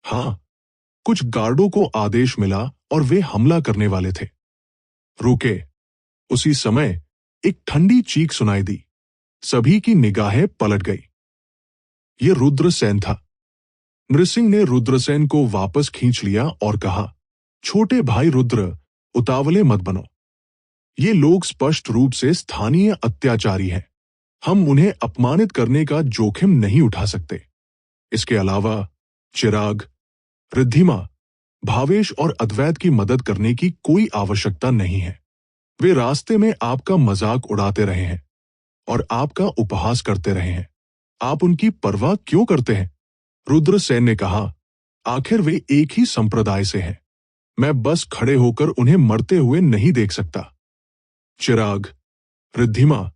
हाँ, कुछ गार्डों को आदेश मिला और वे हमला करने वाले थे। रुके। उसी समय एक ठंडी चीख सुनाई दी। सभी की निगाहें पलट गई। ये रुद्रसेन था। नृसिंह ने रुद्रसेन को वापस खींच लिया और कहा, छोटे भाई रुद्र, उतावले मत बनो। ये लोग स्पष्ट रूप से स्थानीय अत्याचारी हैं। हम उन्हें अपमानित करने का जोखिम नहीं उठा सकते। इसके अलावा चिराग, रिद्धिमा, भावेश और अद्वैत की मदद करने की कोई आवश्यकता नहीं है। वे रास्ते में आपका मजाक उड़ाते रहे हैं और आपका उपहास करते रहे हैं। आप उनकी परवाह क्यों करते हैं? रुद्रसेन ने कहा, आखिर वे एक ही संप्रदाय से हैं। मैं बस खड़े होकर उन्हें मरते हुए नहीं देख सकता। चिराग, रिद्धिमा,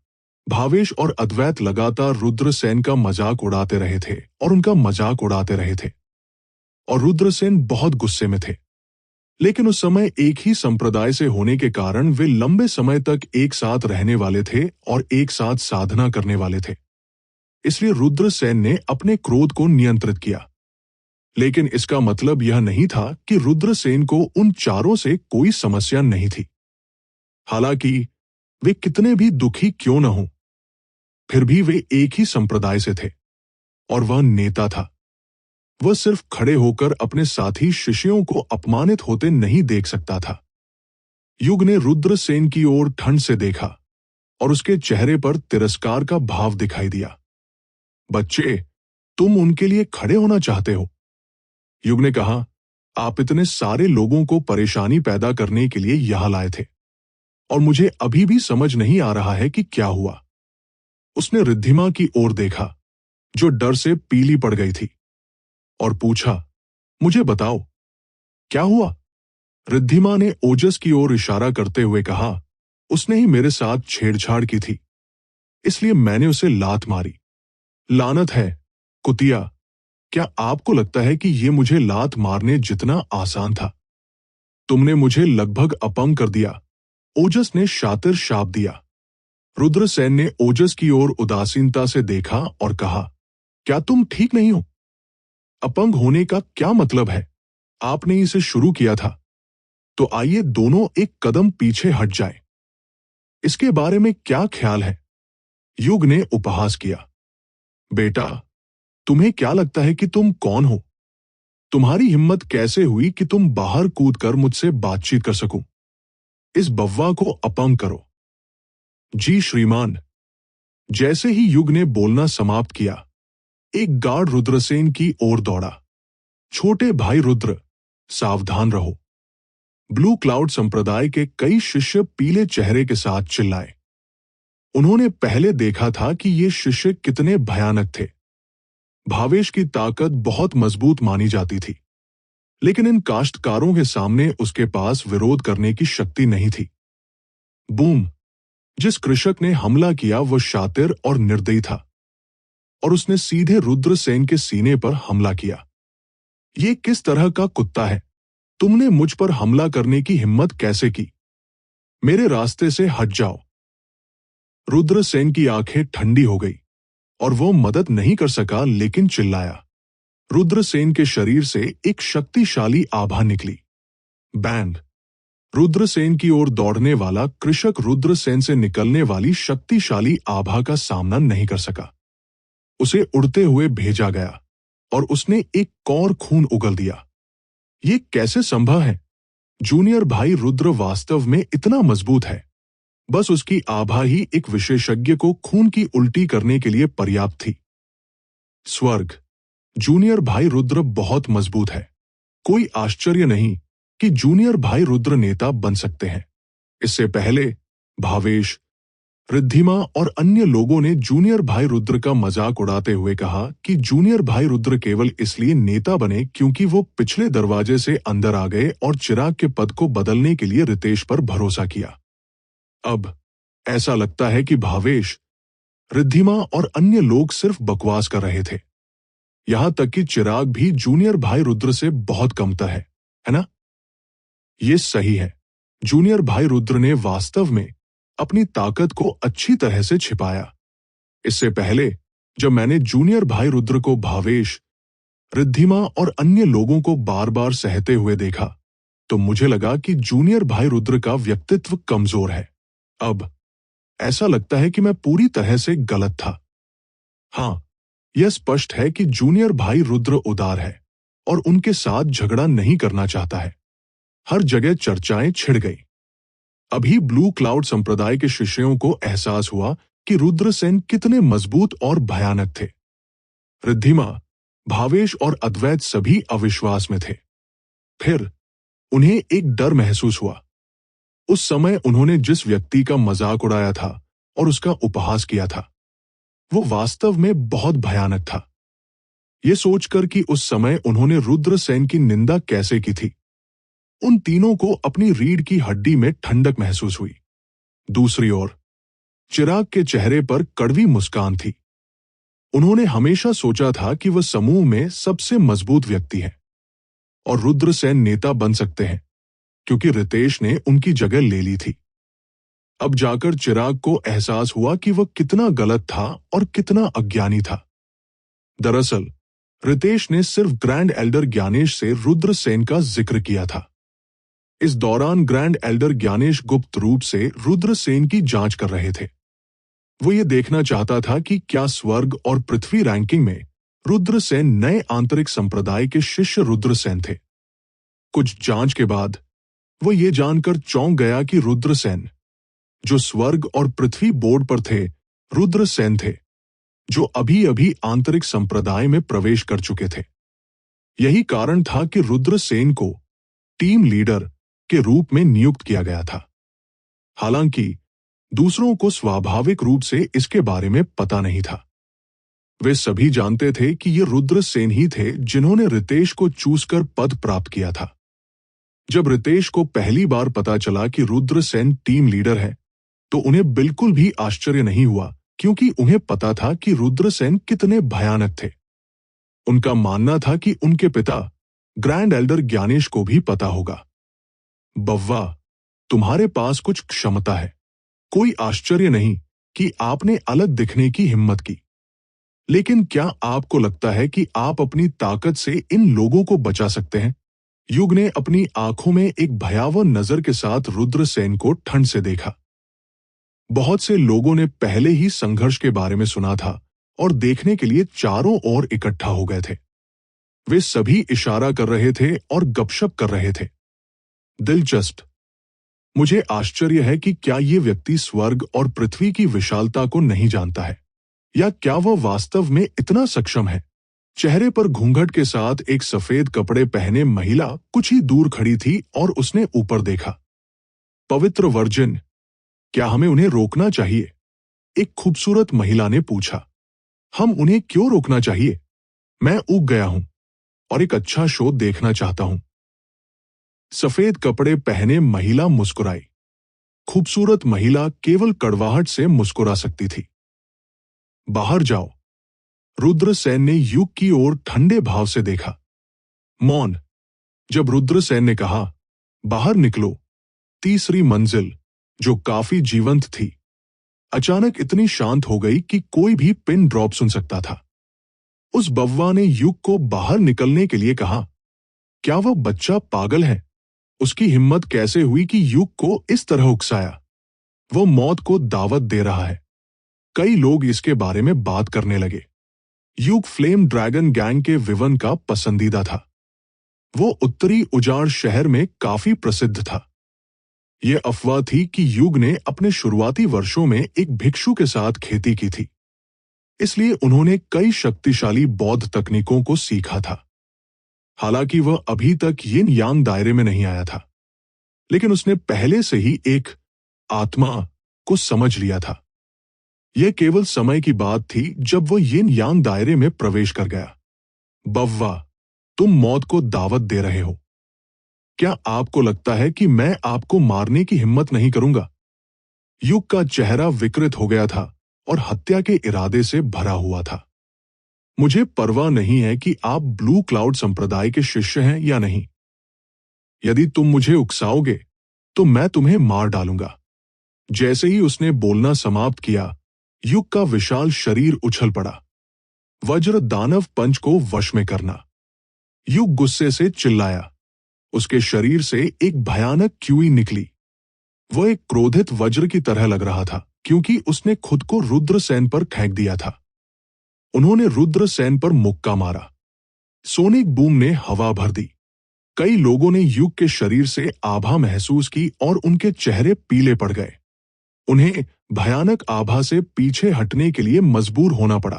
भावेश और अद्वैत लगातार रुद्रसेन का मजाक उड़ाते रहे थे और उनका मजाक उड़ाते रहे थे और रुद्रसेन बहुत गुस्से में थे। लेकिन उस समय एक ही संप्रदाय से होने के कारण वे लंबे समय तक एक साथ रहने वाले थे और एक साथ साधना करने वाले थे। इसलिए रुद्रसेन ने अपने क्रोध को नियंत्रित किया। लेकिन इसका मतलब यह नहीं था कि रुद्रसेन को उन चारों से कोई समस्या नहीं थी। हालांकि वे कितने भी दुखी क्यों न हों, फिर भी वे एक ही संप्रदाय से थे और वह नेता था। वह सिर्फ खड़े होकर अपने साथी शिष्यों को अपमानित होते नहीं देख सकता था। युग ने रुद्रसेन की ओर ठंड से देखा और उसके चेहरे पर तिरस्कार का भाव दिखाई दिया। बच्चे, तुम उनके लिए खड़े होना चाहते हो? युग ने कहा, आप इतने सारे लोगों को परेशानी पैदा करने के लिए यहां लाए थे और मुझे अभी भी समझ नहीं आ रहा है कि क्या हुआ। उसने रिद्धिमा की ओर देखा, जो डर से पीली पड़ गई थी, और पूछा, मुझे बताओ, क्या हुआ? रिद्धिमा ने ओजस की ओर इशारा करते हुए कहा, उसने ही मेरे साथ छेड़छाड़ की थी, इसलिए मैंने उसे लात मारी। लानत है, कुतिया, क्या आपको लगता है कि ये मुझे लात मारने जितना आसान था? तुमने मुझे लगभग अपंग कर दिया, ओजस ने शातिर शाप दिया। रुद्रसेन ने ओजस की ओर उदासीनता से देखा और कहा, क्या तुम ठीक नहीं हो? अपंग होने का क्या मतलब है? आपने इसे शुरू किया था, तो आइए दोनों एक कदम पीछे हट जाएं। इसके बारे में क्या ख्याल है? युग ने उपहास किया। बेटा, तुम्हें क्या लगता है कि तुम कौन हो? तुम्हारी हिम्मत कैसे हुई कि तुम बाहर कूदकर मुझसे बातचीत कर सको? इस बव्वा को अपंग करो। जी श्रीमान। जैसे ही युग ने बोलना समाप्त किया, एक गार्ड रुद्रसेन की ओर दौड़ा। छोटे भाई रुद्र, सावधान रहो। ब्लू क्लाउड संप्रदाय के कई शिष्य पीले चेहरे के साथ चिल्लाए। उन्होंने पहले देखा था कि ये शिष्य कितने भयानक थे। भावेश की ताकत बहुत मजबूत मानी जाती थी, लेकिन इन काश्तकारों के सामने उसके पास विरोध करने की शक्ति नहीं थी। बूम! जिस कृषक ने हमला किया वह शातिर और निर्दयी था और उसने सीधे रुद्रसेन के सीने पर हमला किया। ये किस तरह का कुत्ता है? तुमने मुझ पर हमला करने की हिम्मत कैसे की? मेरे रास्ते से हट जाओ। रुद्रसेन की आंखें ठंडी हो गई और वो मदद नहीं कर सका, लेकिन चिल्लाया। रुद्रसेन के शरीर से एक शक्तिशाली आभा निकली। बैंग! रुद्रसेन की ओर दौड़ने वाला कृषक रुद्रसेन से निकलने वाली शक्तिशाली आभा का सामना नहीं कर सका। उसे उड़ते हुए भेजा गया और उसने एक कौर खून उगल दिया। ये कैसे संभव है? जूनियर भाई रुद्र वास्तव में इतना मजबूत है। बस उसकी आभा ही एक विशेषज्ञ को खून की उल्टी करने के लिए पर्याप्त थी। स्वर्ग! जूनियर भाई रुद्र बहुत मजबूत है। कोई आश्चर्य नहीं कि जूनियर भाई रुद्र नेता बन सकते हैं। इससे पहले भावेश, रिद्धिमा और अन्य लोगों ने जूनियर भाई रुद्र का मजाक उड़ाते हुए कहा कि जूनियर भाई रुद्र केवल इसलिए नेता बने क्योंकि वो पिछले दरवाजे से अंदर आ गए और चिराग के पद को बदलने के लिए रितेश पर भरोसा किया। अब ऐसा लगता है कि भावेश, रिद्धिमा और अन्य लोग सिर्फ बकवास कर रहे थे। यहां तक कि चिराग भी जूनियर भाई रुद्र से बहुत कमतर है ना? ये सही है। जूनियर भाई रुद्र ने वास्तव में अपनी ताकत को अच्छी तरह से छिपाया। इससे पहले जब मैंने जूनियर भाई रुद्र को भावेश, रिद्धिमा और अन्य लोगों को बार बार सहते हुए देखा तो मुझे लगा कि जूनियर भाई रुद्र का व्यक्तित्व कमजोर है। अब ऐसा लगता है कि मैं पूरी तरह से गलत था। हाँ, यह स्पष्ट है कि जूनियर भाई रुद्र उदार है और उनके साथ झगड़ा नहीं करना चाहता है। हर जगह चर्चाएं छिड़ गई। अभी ब्लू क्लाउड संप्रदाय के शिष्यों को एहसास हुआ कि रुद्रसेन कितने मजबूत और भयानक थे। रिद्धिमा, भावेश और अद्वैत सभी अविश्वास में थे। फिर उन्हें एक डर महसूस हुआ। उस समय उन्होंने जिस व्यक्ति का मजाक उड़ाया था और उसका उपहास किया था, वो वास्तव में बहुत भयानक था। ये सोचकर कि उस समय उन्होंने रुद्रसेन की निंदा कैसे की थी, उन तीनों को अपनी रीढ़ की हड्डी में ठंडक महसूस हुई। दूसरी ओर चिराग के चेहरे पर कड़वी मुस्कान थी। उन्होंने हमेशा सोचा था कि वह समूह में सबसे मजबूत व्यक्ति है और रुद्रसेन नेता बन सकते हैं क्योंकि रितेश ने उनकी जगह ले ली थी। अब जाकर चिराग को एहसास हुआ कि वह कितना गलत था और कितना अज्ञानी था। दरअसल रितेश ने सिर्फ ग्रैंड एल्डर ज्ञानेश से रुद्रसेन का जिक्र किया था। इस दौरान ग्रैंड एल्डर ज्ञानेश गुप्त रूप से रुद्रसेन की जांच कर रहे थे। वो ये देखना चाहता था कि क्या स्वर्ग और पृथ्वी रैंकिंग में रुद्रसेन नए आंतरिक संप्रदाय के शिष्य रुद्रसेन थे। कुछ जांच के बाद वो ये जानकर चौंक गया कि रुद्रसेन, जो स्वर्ग और पृथ्वी बोर्ड पर थे, रुद्रसेन थे जो अभी अभी आंतरिक संप्रदाय में प्रवेश कर चुके थे। यही कारण था कि रुद्रसेन को टीम लीडर के रूप में नियुक्त किया गया था। हालांकि दूसरों को स्वाभाविक रूप से इसके बारे में पता नहीं था। वे सभी जानते थे कि ये रुद्रसेन ही थे जिन्होंने रितेश को चूसकर पद प्राप्त किया था। जब रितेश को पहली बार पता चला कि रुद्रसेन टीम लीडर है तो उन्हें बिल्कुल भी आश्चर्य नहीं हुआ, क्योंकि उन्हें पता था कि रुद्रसेन कितने भयानक थे। उनका मानना था कि उनके पिता ग्रैंड एल्डर ज्ञानेश को भी पता होगा। बव्वा, तुम्हारे पास कुछ क्षमता है। कोई आश्चर्य नहीं कि आपने अलग दिखने की हिम्मत की। लेकिन क्या आपको लगता है कि आप अपनी ताकत से इन लोगों को बचा सकते हैं? युग ने अपनी आंखों में एक भयावह नजर के साथ रुद्रसेन को ठंड से देखा। बहुत से लोगों ने पहले ही संघर्ष के बारे में सुना था और देखने के लिए चारों ओर इकट्ठा हो गए थे। वे सभी इशारा कर रहे थे और गपशप कर रहे थे। दिलचस्प। मुझे आश्चर्य है कि क्या ये व्यक्ति स्वर्ग और पृथ्वी की विशालता को नहीं जानता है, या क्या वह वास्तव में इतना सक्षम है? चेहरे पर घूंघट के साथ एक सफेद कपड़े पहने महिला कुछ ही दूर खड़ी थी और उसने ऊपर देखा। पवित्र वर्जिन, क्या हमें उन्हें रोकना चाहिए? एक खूबसूरत महिला ने पूछा। हम उन्हें क्यों रोकना चाहिए? मैं ऊब गया हूं और एक अच्छा शो देखना चाहता हूं। सफेद कपड़े पहने महिला मुस्कुराई। खूबसूरत महिला केवल कड़वाहट से मुस्कुरा सकती थी। बाहर जाओ। रुद्रसेन ने युग की ओर ठंडे भाव से देखा। मौन। जब रुद्रसेन ने कहा, बाहर निकलो, तीसरी मंजिल, जो काफी जीवंत थी, अचानक इतनी शांत हो गई कि कोई भी पिन ड्रॉप सुन सकता था। उस बव्वा ने युग को बाहर निकलने के लिए कहा। क्या वह बच्चा पागल है? उसकी हिम्मत कैसे हुई कि युग को इस तरह उकसाया? वो मौत को दावत दे रहा है। कई लोग इसके बारे में बात करने लगे। युग फ्लेम ड्रैगन गैंग के विवन का पसंदीदा था। वो उत्तरी उजाड़ शहर में काफी प्रसिद्ध था। यह अफवाह थी कि युग ने अपने शुरुआती वर्षों में एक भिक्षु के साथ खेती की थी, इसलिए उन्होंने कई शक्तिशाली बौद्ध तकनीकों को सीखा था। हालांकि वह अभी तक यिन यांग दायरे में नहीं आया था, लेकिन उसने पहले से ही एक आत्मा को समझ लिया था। यह केवल समय की बात थी जब वह यिन यांग दायरे में प्रवेश कर गया। बव्वा, तुम मौत को दावत दे रहे हो। क्या आपको लगता है कि मैं आपको मारने की हिम्मत नहीं करूंगा? युग का चेहरा विकृत हो गया था और हत्या के इरादे से भरा हुआ था। मुझे परवाह नहीं है कि आप ब्लू क्लाउड संप्रदाय के शिष्य हैं या नहीं। यदि तुम मुझे उकसाओगे तो मैं तुम्हें मार डालूंगा। जैसे ही उसने बोलना समाप्त किया, युग का विशाल शरीर उछल पड़ा। वज्र दानव पंच को वश में करना। युग गुस्से से चिल्लाया। उसके शरीर से एक भयानक क्यूई निकली। वह एक क्रोधित वज्र की तरह लग रहा था, क्योंकि उसने खुद को रुद्रसेन पर फेंक दिया था। उन्होंने रुद्रसेन पर मुक्का मारा। सोनिक बूम ने हवा भर दी। कई लोगों ने युग के शरीर से आभा महसूस की और उनके चेहरे पीले पड़ गए। उन्हें भयानक आभा से पीछे हटने के लिए मजबूर होना पड़ा।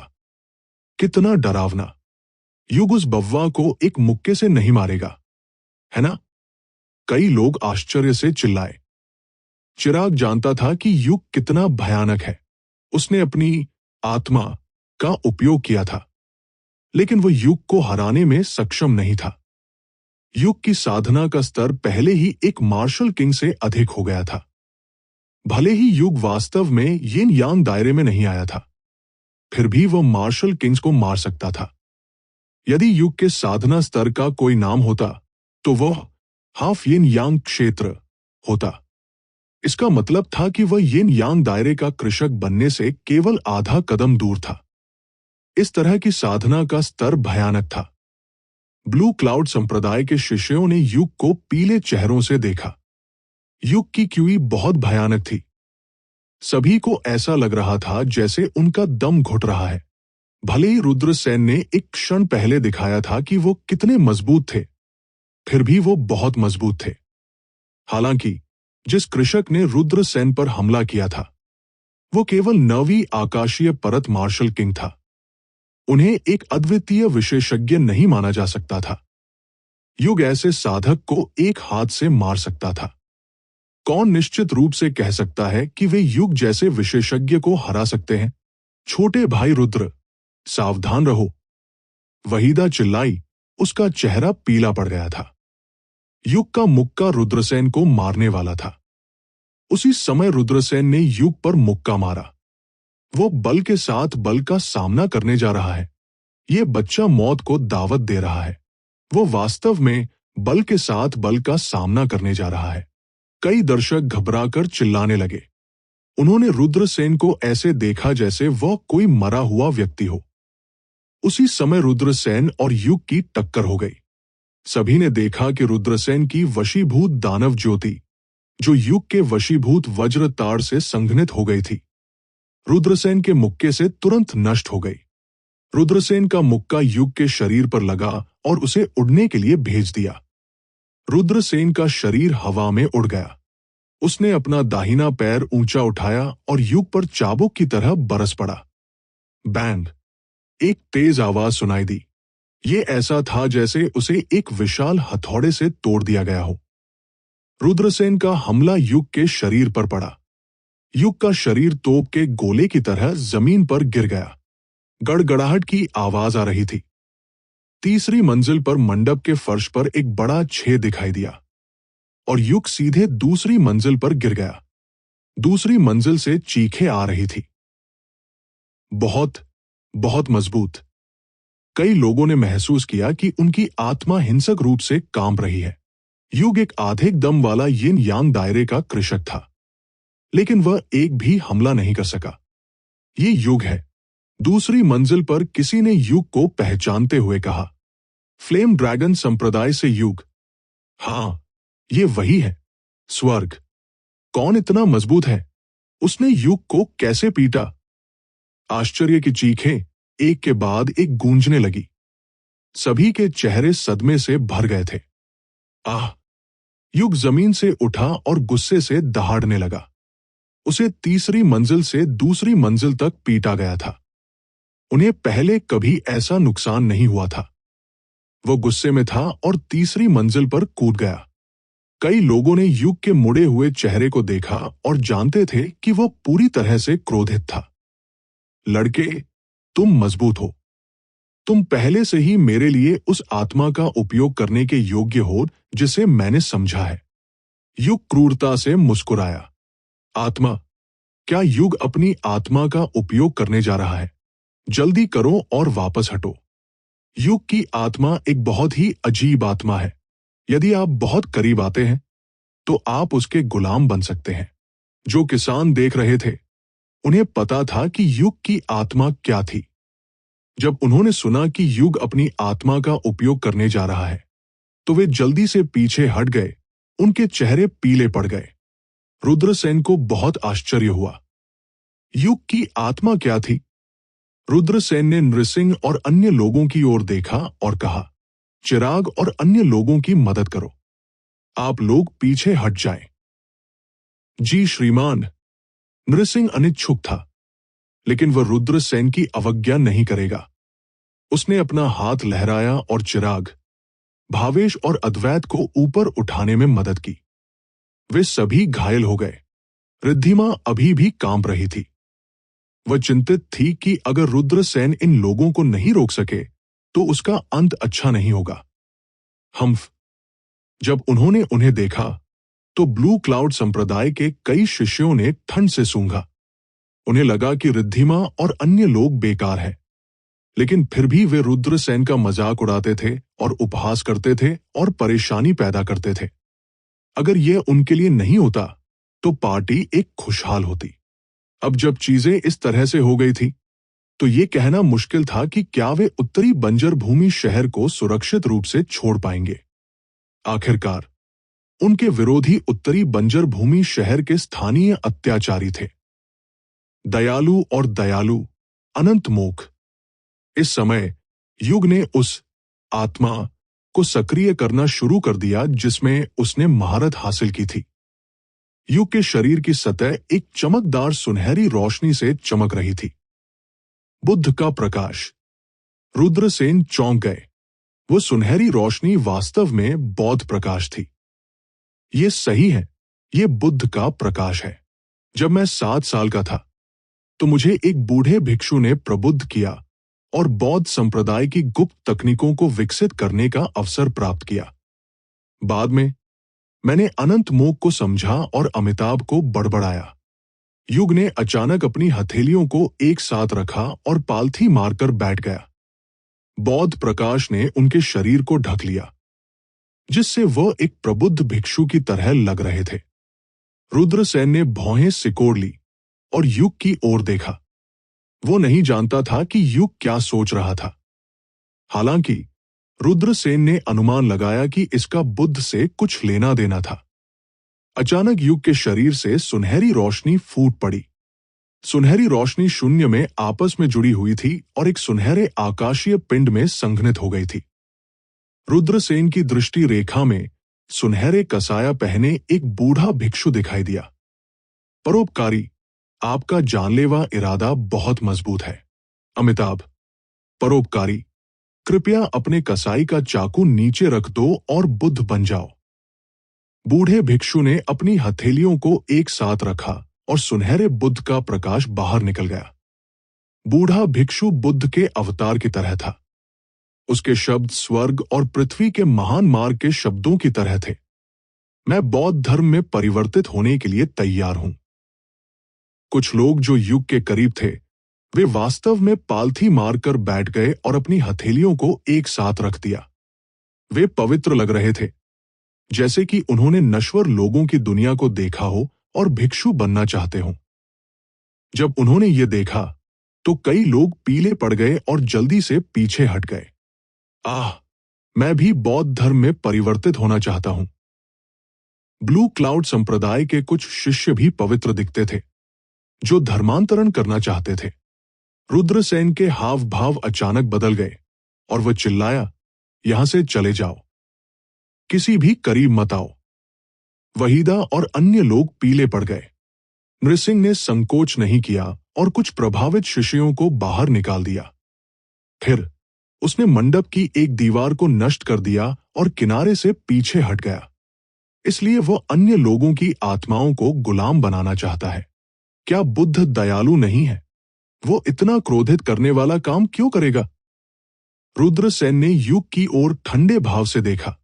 कितना डरावना! युग उस बव्वा को एक मुक्के से नहीं मारेगा, है ना? कई लोग आश्चर्य से चिल्लाए। चिराग जानता था कि युग कितना भयानक है। उसने अपनी आत्मा का उपयोग किया था, लेकिन वो युग को हराने में सक्षम नहीं था। युग की साधना का स्तर पहले ही एक मार्शल किंग से अधिक हो गया था। भले ही युग वास्तव में यिन यांग दायरे में नहीं आया था, फिर भी वो मार्शल किंग्स को मार सकता था। यदि युग के साधना स्तर का कोई नाम होता, तो वह हाफ यिन यांग क्षेत्र होता। इसका मतलब था कि वह यिन यांग दायरे का कृषक बनने से केवल आधा कदम दूर था। इस तरह की साधना का स्तर भयानक था। ब्लू क्लाउड संप्रदाय के शिष्यों ने युग को पीले चेहरों से देखा। युग की क्यूई बहुत भयानक थी। सभी को ऐसा लग रहा था जैसे उनका दम घुट रहा है। भले ही रुद्रसेन ने एक क्षण पहले दिखाया था कि वो कितने मजबूत थे, फिर भी वो बहुत मजबूत थे। हालांकि जिस कृषक ने रुद्रसेन पर हमला किया था, वो केवल 9वीं आकाशीय परत मार्शल किंग था। उन्हें एक अद्वितीय विशेषज्ञ नहीं माना जा सकता था। युग ऐसे साधक को एक हाथ से मार सकता था। कौन निश्चित रूप से कह सकता है कि वे युग जैसे विशेषज्ञ को हरा सकते हैं? छोटे भाई रुद्र, सावधान रहो। वहीदा चिल्लाई। उसका चेहरा पीला पड़ गया था। युग का मुक्का रुद्रसेन को मारने वाला था। उसी समय रुद्रसेन ने युग पर मुक्का मारा। वो बल के साथ बल का सामना करने जा रहा है। ये बच्चा मौत को दावत दे रहा है। वो वास्तव में बल के साथ बल का सामना करने जा रहा है। कई दर्शक घबराकर चिल्लाने लगे। उन्होंने रुद्रसेन को ऐसे देखा जैसे वह कोई मरा हुआ व्यक्ति हो। उसी समय रुद्रसेन और युग की टक्कर हो गई। सभी ने देखा कि रुद्रसेन की वशीभूत दानव ज्योति, जो युग के वशीभूत वज्र ताड़ से संघनित हो गई थी, रुद्रसेन के मुक्के से तुरंत नष्ट हो गई। रुद्रसेन का मुक्का युग के शरीर पर लगा और उसे उड़ने के लिए भेज दिया। रुद्रसेन का शरीर हवा में उड़ गया। उसने अपना दाहिना पैर ऊंचा उठाया और युग पर चाबुक की तरह बरस पड़ा। बैंग! एक तेज आवाज सुनाई दी। ये ऐसा था जैसे उसे एक विशाल हथौड़े से तोड़ दिया गया हो। रुद्रसेन का हमला युग के शरीर पर पड़ा। युग का शरीर तोप के गोले की तरह जमीन पर गिर गया। गड़गड़ाहट की आवाज आ रही थी। तीसरी मंजिल पर मंडप के फर्श पर एक बड़ा छेद दिखाई दिया और युग सीधे दूसरी मंजिल पर गिर गया। दूसरी मंजिल से चीखें आ रही थी। बहुत बहुत मजबूत। कई लोगों ने महसूस किया कि उनकी आत्मा हिंसक रूप से कांप रही है। युग एक आधे दम वाला यिन यांग दायरे का कृषक था, लेकिन वह एक भी हमला नहीं कर सका। ये युग है। दूसरी मंजिल पर किसी ने युग को पहचानते हुए कहा, फ्लेम ड्रैगन संप्रदाय से युग। हाँ, ये वही है। स्वर्ग! कौन इतना मजबूत है? उसने युग को कैसे पीटा? आश्चर्य की चीखें एक के बाद एक गूंजने लगी। सभी के चेहरे सदमे से भर गए थे। आह! युग जमीन से उठा और गुस्से से दहाड़ने लगा। उसे तीसरी मंजिल से दूसरी मंजिल तक पीटा गया था। उन्हें पहले कभी ऐसा नुकसान नहीं हुआ था। वो गुस्से में था और तीसरी मंजिल पर कूद गया। कई लोगों ने युग के मुड़े हुए चेहरे को देखा और जानते थे कि वह पूरी तरह से क्रोधित था। लड़के, तुम मजबूत हो। तुम पहले से ही मेरे लिए उस आत्मा का उपयोग करने के योग्य हो जिसे मैंने समझा है। युग क्रूरता से मुस्कुराया। आत्मा? क्या युग अपनी आत्मा का उपयोग करने जा रहा है? जल्दी करो और वापस हटो। युग की आत्मा एक बहुत ही अजीब आत्मा है। यदि आप बहुत करीब आते हैं, तो आप उसके गुलाम बन सकते हैं। जो किसान देख रहे थे, उन्हें पता था कि युग की आत्मा क्या थी। जब उन्होंने सुना कि युग अपनी आत्मा का उपयोग करने जा रहा है, तो वे जल्दी से पीछे हट गए। उनके चेहरे पीले पड़ गए। रुद्रसेन को बहुत आश्चर्य हुआ। युग की आत्मा क्या थी? रुद्रसेन ने नृसिंह और अन्य लोगों की ओर देखा और कहा, चिराग और अन्य लोगों की मदद करो। आप लोग पीछे हट जाएं। जी श्रीमान। नृसिंह अनिच्छुक था, लेकिन वह रुद्रसेन की अवज्ञा नहीं करेगा। उसने अपना हाथ लहराया और चिराग, भावेश और अद्वैत को ऊपर उठाने में मदद की। वे सभी घायल हो गए। रिद्धिमा अभी भी कांप रही थी। वह चिंतित थी कि अगर रुद्रसेन इन लोगों को नहीं रोक सके तो उसका अंत अच्छा नहीं होगा। हम्फ। जब उन्होंने उन्हें देखा तो ब्लू क्लाउड संप्रदाय के कई शिष्यों ने ठंड से सूंघा। उन्हें लगा कि रिद्धिमा और अन्य लोग बेकार हैं, लेकिन फिर भी वे रुद्रसेन का मजाक उड़ाते थे और उपहास करते थे और परेशानी पैदा करते थे। अगर यह उनके लिए नहीं होता तो पार्टी एक खुशहाल होती। अब जब चीजें इस तरह से हो गई थी तो ये कहना मुश्किल था कि क्या वे उत्तरी बंजर भूमि शहर को सुरक्षित रूप से छोड़ पाएंगे। आखिरकार उनके विरोधी उत्तरी बंजर भूमि शहर के स्थानीय अत्याचारी थे, दयालु और दयालु अनंतमोख। इस समय युग ने उस आत्मा को सक्रिय करना शुरू कर दिया जिसमें उसने महारत हासिल की थी। युग के शरीर की सतह एक चमकदार सुनहरी रोशनी से चमक रही थी। बुद्ध का प्रकाश। रुद्रसेन चौंक गए। वो सुनहरी रोशनी वास्तव में बौद्ध प्रकाश थी। ये सही है, ये बुद्ध का प्रकाश है। जब मैं 7 साल का था तो मुझे एक बूढ़े भिक्षु ने प्रबुद्ध किया और बौद्ध संप्रदाय की गुप्त तकनीकों को विकसित करने का अवसर प्राप्त किया। बाद में मैंने अनंत मोख को समझा और अमिताभ को बड़बड़ाया। युग ने अचानक अपनी हथेलियों को एक साथ रखा और पालथी मारकर बैठ गया। बौद्ध प्रकाश ने उनके शरीर को ढक लिया, जिससे वह एक प्रबुद्ध भिक्षु की तरह लग रहे थे। रुद्रसेन ने भौहें सिकोड़ ली और युग की ओर देखा। वो नहीं जानता था कि युग क्या सोच रहा था। हालांकि रुद्रसेन ने अनुमान लगाया कि इसका बुद्ध से कुछ लेना देना था। अचानक युग के शरीर से सुनहरी रोशनी फूट पड़ी। सुनहरी रोशनी शून्य में आपस में जुड़ी हुई थी और एक सुनहरे आकाशीय पिंड में संघनित हो गई थी। रुद्रसेन की दृष्टि रेखा में सुनहरे कसाया पहने एक बूढ़ा भिक्षु दिखाई दिया। परोपकारी, आपका जानलेवा इरादा बहुत मजबूत है। अमिताभ। परोपकारी, कृपया अपने कसाई का चाकू नीचे रख दो और बुद्ध बन जाओ। बूढ़े भिक्षु ने अपनी हथेलियों को एक साथ रखा और सुनहरे बुद्ध का प्रकाश बाहर निकल गया। बूढ़ा भिक्षु बुद्ध के अवतार की तरह था। उसके शब्द स्वर्ग और पृथ्वी के महान मार्ग के शब्दों की तरह थे। मैं बौद्ध धर्म में परिवर्तित होने के लिए तैयार हूं। कुछ लोग जो युग के करीब थे, वे वास्तव में पालथी मारकर बैठ गए और अपनी हथेलियों को एक साथ रख दिया। वे पवित्र लग रहे थे, जैसे कि उन्होंने नश्वर लोगों की दुनिया को देखा हो और भिक्षु बनना चाहते हों। जब उन्होंने ये देखा तो कई लोग पीले पड़ गए और जल्दी से पीछे हट गए। आह, मैं भी बौद्ध धर्म में परिवर्तित होना चाहता हूं। ब्लू क्लाउड संप्रदाय के कुछ शिष्य भी पवित्र दिखते थे, जो धर्मांतरण करना चाहते थे। रुद्रसेन के हाव भाव अचानक बदल गए और वह चिल्लाया, यहां से चले जाओ, किसी भी करीब मत आओ। वहीदा और अन्य लोग पीले पड़ गए। नृसिंह ने संकोच नहीं किया और कुछ प्रभावित शिष्यों को बाहर निकाल दिया। फिर उसने मंडप की एक दीवार को नष्ट कर दिया और किनारे से पीछे हट गया। इसलिए वो अन्य लोगों की आत्माओं को गुलाम बनाना चाहता है। क्या बुद्ध दयालु नहीं है? वो इतना क्रोधित करने वाला काम क्यों करेगा? रुद्रसेन ने युग की ओर ठंडे भाव से देखा।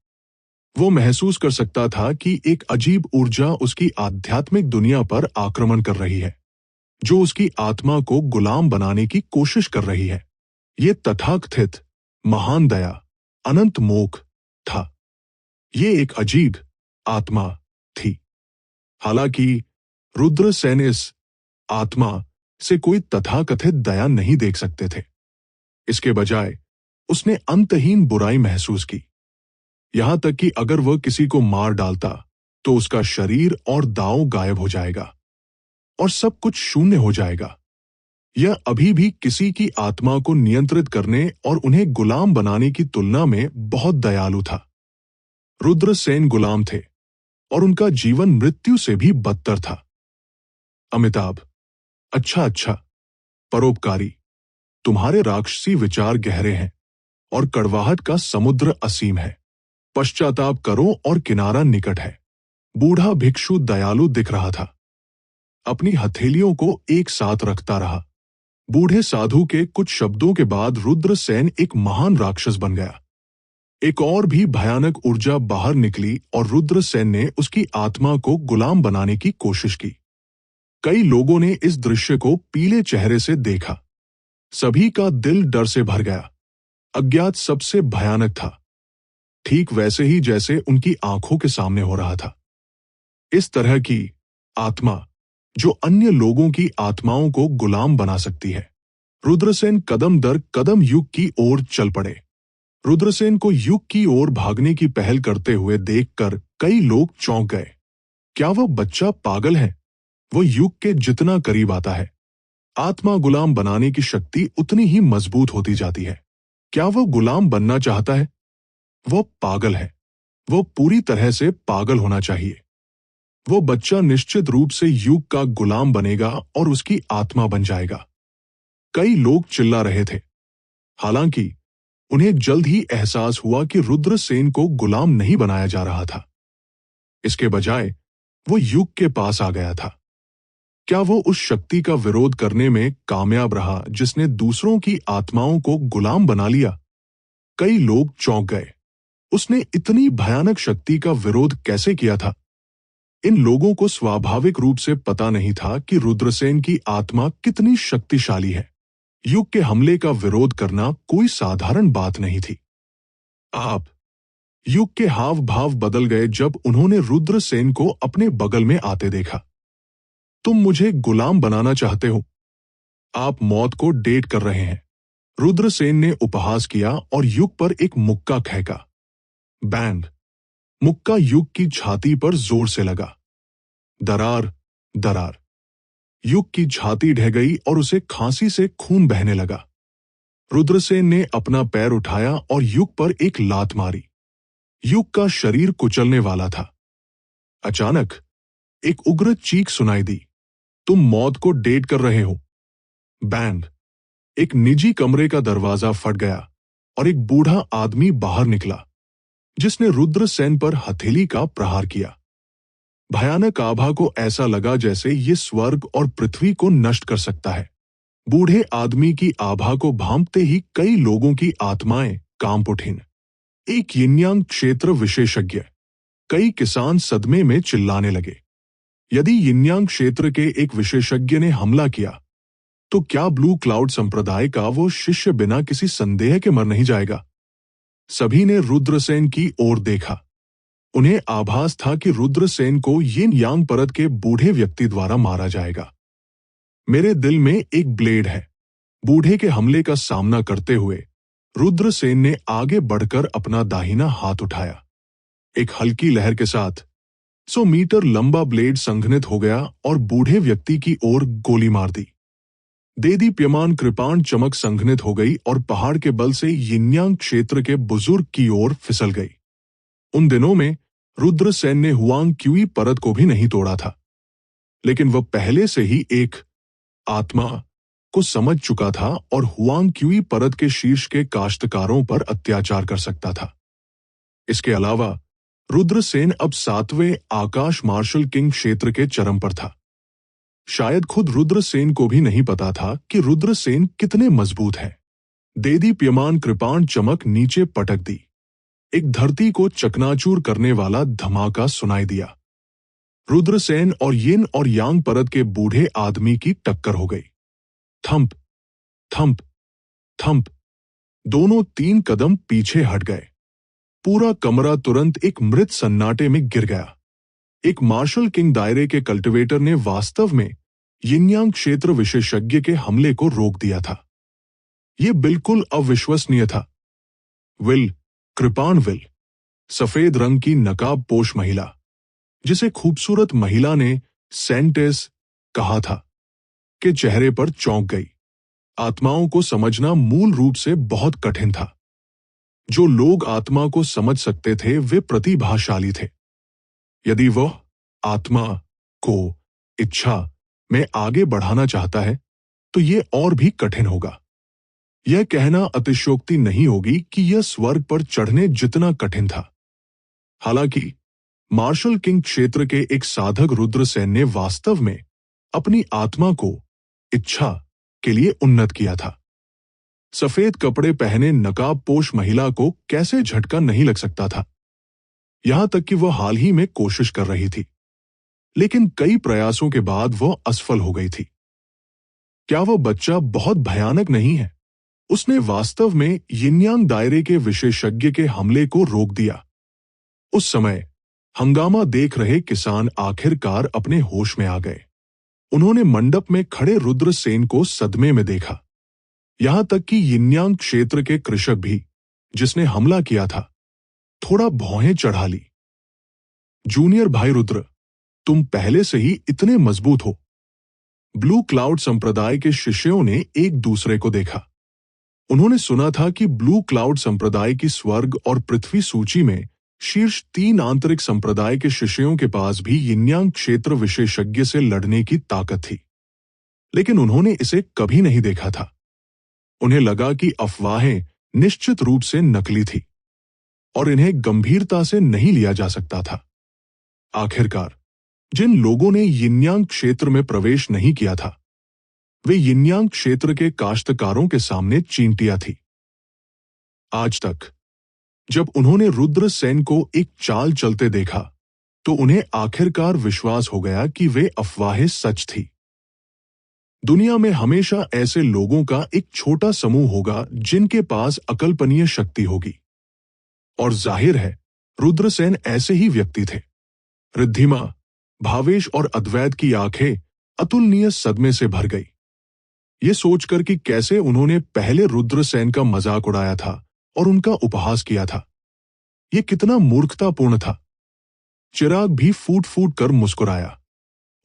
वो महसूस कर सकता था कि एक अजीब ऊर्जा उसकी आध्यात्मिक दुनिया पर आक्रमण कर रही है, जो उसकी आत्मा को गुलाम बनाने की कोशिश कर रही है। ये तथाकथित महान दया, अनंत मोख था। ये एक अजीब आत्मा थी। हालांकि रुद्रसेन इस आत्मा से कोई तथाकथित दया नहीं देख सकते थे। इसके बजाय उसने अंतहीन बुराई महसूस की, यहां तक कि अगर वह किसी को मार डालता तो उसका शरीर और दांव गायब हो जाएगा और सब कुछ शून्य हो जाएगा। यह अभी भी किसी की आत्मा को नियंत्रित करने और उन्हें गुलाम बनाने की तुलना में बहुत दयालु था। रुद्रसेन गुलाम थे और उनका जीवन मृत्यु से भी बदतर था। अमिताभ, अच्छा अच्छा, परोपकारी, तुम्हारे राक्षसी विचार गहरे हैं और कड़वाहट का समुद्र असीम है। पश्चाताप करो और किनारा निकट है। बूढ़ा भिक्षु दयालु दिख रहा था, अपनी हथेलियों को एक साथ रखता रहा। बूढ़े साधु के कुछ शब्दों के बाद रुद्रसेन एक महान राक्षस बन गया। एक और भी भयानक ऊर्जा बाहर निकली और रुद्रसेन ने उसकी आत्मा को गुलाम बनाने की कोशिश की। कई लोगों ने इस दृश्य को पीले चेहरे से देखा। सभी का दिल डर से भर गया। अज्ञात सबसे भयानक था, ठीक वैसे ही जैसे उनकी आंखों के सामने हो रहा था। इस तरह की आत्मा जो अन्य लोगों की आत्माओं को गुलाम बना सकती है। रुद्रसेन कदम दर कदम युग की ओर चल पड़े। रुद्रसेन को युग की ओर भागने की पहल करते हुए देखकर कई लोग चौंक गए। क्या वह बच्चा पागल है? वह युग के जितना करीब आता है, आत्मा गुलाम बनाने की शक्ति उतनी ही मजबूत होती जाती है। क्या वह गुलाम बनना चाहता है? वह पागल है। वह पूरी तरह से पागल होना चाहिए। वो बच्चा निश्चित रूप से युग का गुलाम बनेगा और उसकी आत्मा बन जाएगा। कई लोग चिल्ला रहे थे। हालांकि उन्हें जल्द ही एहसास हुआ कि रुद्रसेन को गुलाम नहीं बनाया जा रहा था। इसके बजाय वो युग के पास आ गया था। क्या वो उस शक्ति का विरोध करने में कामयाब रहा जिसने दूसरों की आत्माओं को गुलाम बना लिया? कई लोग चौंक गए। उसने इतनी भयानक शक्ति का विरोध कैसे किया था? इन लोगों को स्वाभाविक रूप से पता नहीं था कि रुद्रसेन की आत्मा कितनी शक्तिशाली है। युग के हमले का विरोध करना कोई साधारण बात नहीं थी। युग के हाव भाव बदल गए जब उन्होंने रुद्रसेन को अपने बगल में आते देखा। तुम मुझे गुलाम बनाना चाहते हो? आप मौत को डेट कर रहे हैं। रुद्रसेन ने उपहास किया और युग पर एक मुक्का फेंका। बैंग! मुक्का युग की छाती पर जोर से लगा। दरार, दरार। युग की छाती ढह गई और उसे खांसी से खून बहने लगा। रुद्रसेन ने अपना पैर उठाया और युग पर एक लात मारी। युग का शरीर कुचलने वाला था। अचानक एक उग्र चीख सुनाई दी। तुम मौत को डेट कर रहे हो। बैंग! एक निजी कमरे का दरवाजा फट गया और एक बूढ़ा आदमी बाहर निकला, जिसने रुद्रसेन पर हथेली का प्रहार किया। भयानक आभा को ऐसा लगा जैसे ये स्वर्ग और पृथ्वी को नष्ट कर सकता है। बूढ़े आदमी की आभा को भांपते ही कई लोगों की आत्माएं कांप उठीं। एक यिनयांग क्षेत्र विशेषज्ञ, कई किसान सदमे में चिल्लाने लगे। यदि यिनयांग क्षेत्र के एक विशेषज्ञ ने हमला किया तो क्या ब्लू क्लाउड संप्रदाय का वो शिष्य बिना किसी संदेह के मर नहीं जाएगा? सभी ने रुद्रसेन की ओर देखा। उन्हें आभास था कि रुद्रसेन को यिन यांग परत के बूढ़े व्यक्ति द्वारा मारा जाएगा। मेरे दिल में एक ब्लेड है। बूढ़े के हमले का सामना करते हुए रुद्रसेन ने आगे बढ़कर अपना दाहिना हाथ उठाया। एक हल्की लहर के साथ 100 मीटर लंबा ब्लेड संघनित हो गया और बूढ़े व्यक्ति की ओर गोली मार दी। देदीप्यमान कृपाण चमक संघनित हो गई और पहाड़ के बल से यिनयांग क्षेत्र के बुजुर्ग की ओर फिसल गई। उन दिनों में रुद्रसेन ने हुआंग क्यूई परत को भी नहीं तोड़ा था, लेकिन वह पहले से ही एक आत्मा को समझ चुका था और हुआंग क्यूई परत के शीर्ष के काश्तकारों पर अत्याचार कर सकता था। इसके अलावा रुद्रसेन अब 7वें आकाश मार्शल किंग क्षेत्र के चरम पर था। शायद खुद रुद्रसेन को भी नहीं पता था कि रुद्रसेन कितने मजबूत हैं। देदीप्यमान कृपाण चमक नीचे पटक दी। एक धरती को चकनाचूर करने वाला धमाका सुनाई दिया। रुद्रसेन और यिन और यांग परत के बूढ़े आदमी की टक्कर हो गई। Thump, thump, thump. दोनों 3 कदम पीछे हट गए। पूरा कमरा तुरंत एक मृत सन्नाटे में गिर गया। एक मार्शल किंग दायरे के कल्टीवेटर ने वास्तव में यिनयांग क्षेत्र विशेषज्ञ के हमले को रोक दिया था। ये बिल्कुल अविश्वसनीय था। विल, कृपाण विल, सफेद रंग की नकाबपोश महिला, जिसे खूबसूरत महिला ने सेंटेस कहा था, के चेहरे पर चौंक गई। आत्माओं को समझना मूल रूप से बहुत कठिन था। जो लोग आत्मा को समझ सकते थे वे प्रतिभाशाली थे। यदि वह आत्मा को इच्छा में आगे बढ़ाना चाहता है तो यह और भी कठिन होगा। यह कहना अतिशयोक्ति नहीं होगी कि यह स्वर्ग पर चढ़ने जितना कठिन था। हालांकि मार्शल किंग क्षेत्र के एक साधक रुद्रसेन ने वास्तव में अपनी आत्मा को इच्छा के लिए उन्नत किया था। सफेद कपड़े पहने नकाबपोश महिला को कैसे झटका नहीं लग सकता था, यहां तक कि वह हाल ही में कोशिश कर रही थी, लेकिन कई प्रयासों के बाद वह असफल हो गई थी। क्या वह बच्चा बहुत भयानक नहीं है? उसने वास्तव में यिनयांग दायरे के विशेषज्ञ के हमले को रोक दिया। उस समय हंगामा देख रहे किसान आखिरकार अपने होश में आ गए। उन्होंने मंडप में खड़े रुद्रसेन को सदमे में देखा। यहां तक कि यिनयांग क्षेत्र के कृषक भी, जिसने हमला किया था, थोड़ा भौहें चढ़ा ली। जूनियर भाई रुद्र, तुम पहले से ही इतने मजबूत हो। ब्लू क्लाउड संप्रदाय के शिष्यों ने एक दूसरे को देखा। उन्होंने सुना था कि ब्लू क्लाउड संप्रदाय की स्वर्ग और पृथ्वी सूची में शीर्ष 3 आंतरिक संप्रदाय के शिष्यों के पास भी यिनयांग क्षेत्र विशेषज्ञ से लड़ने की ताकत थी, लेकिन उन्होंने इसे कभी नहीं देखा था। उन्हें लगा कि अफवाहें निश्चित रूप से नकली थी और इन्हें गंभीरता से नहीं लिया जा सकता था। आखिरकार जिन लोगों ने यिनयांग क्षेत्र में प्रवेश नहीं किया था, वे यिनयांग क्षेत्र के काश्तकारों के सामने चींटियां थी। आज तक जब उन्होंने रुद्रसेन को एक चाल चलते देखा तो उन्हें आखिरकार विश्वास हो गया कि वे अफवाहें सच थी। दुनिया में हमेशा ऐसे लोगों का एक छोटा समूह होगा जिनके पास अकल्पनीय शक्ति होगी, और जाहिर है रुद्रसेन ऐसे ही व्यक्ति थे। रिद्धिमा, भावेश और अद्वैत की आंखें अतुलनीय सदमे से भर गई, ये सोचकर कि कैसे उन्होंने पहले रुद्रसेन का मजाक उड़ाया था और उनका उपहास किया था। ये कितना मूर्खतापूर्ण था। चिराग भी फूट फूट कर मुस्कुराया।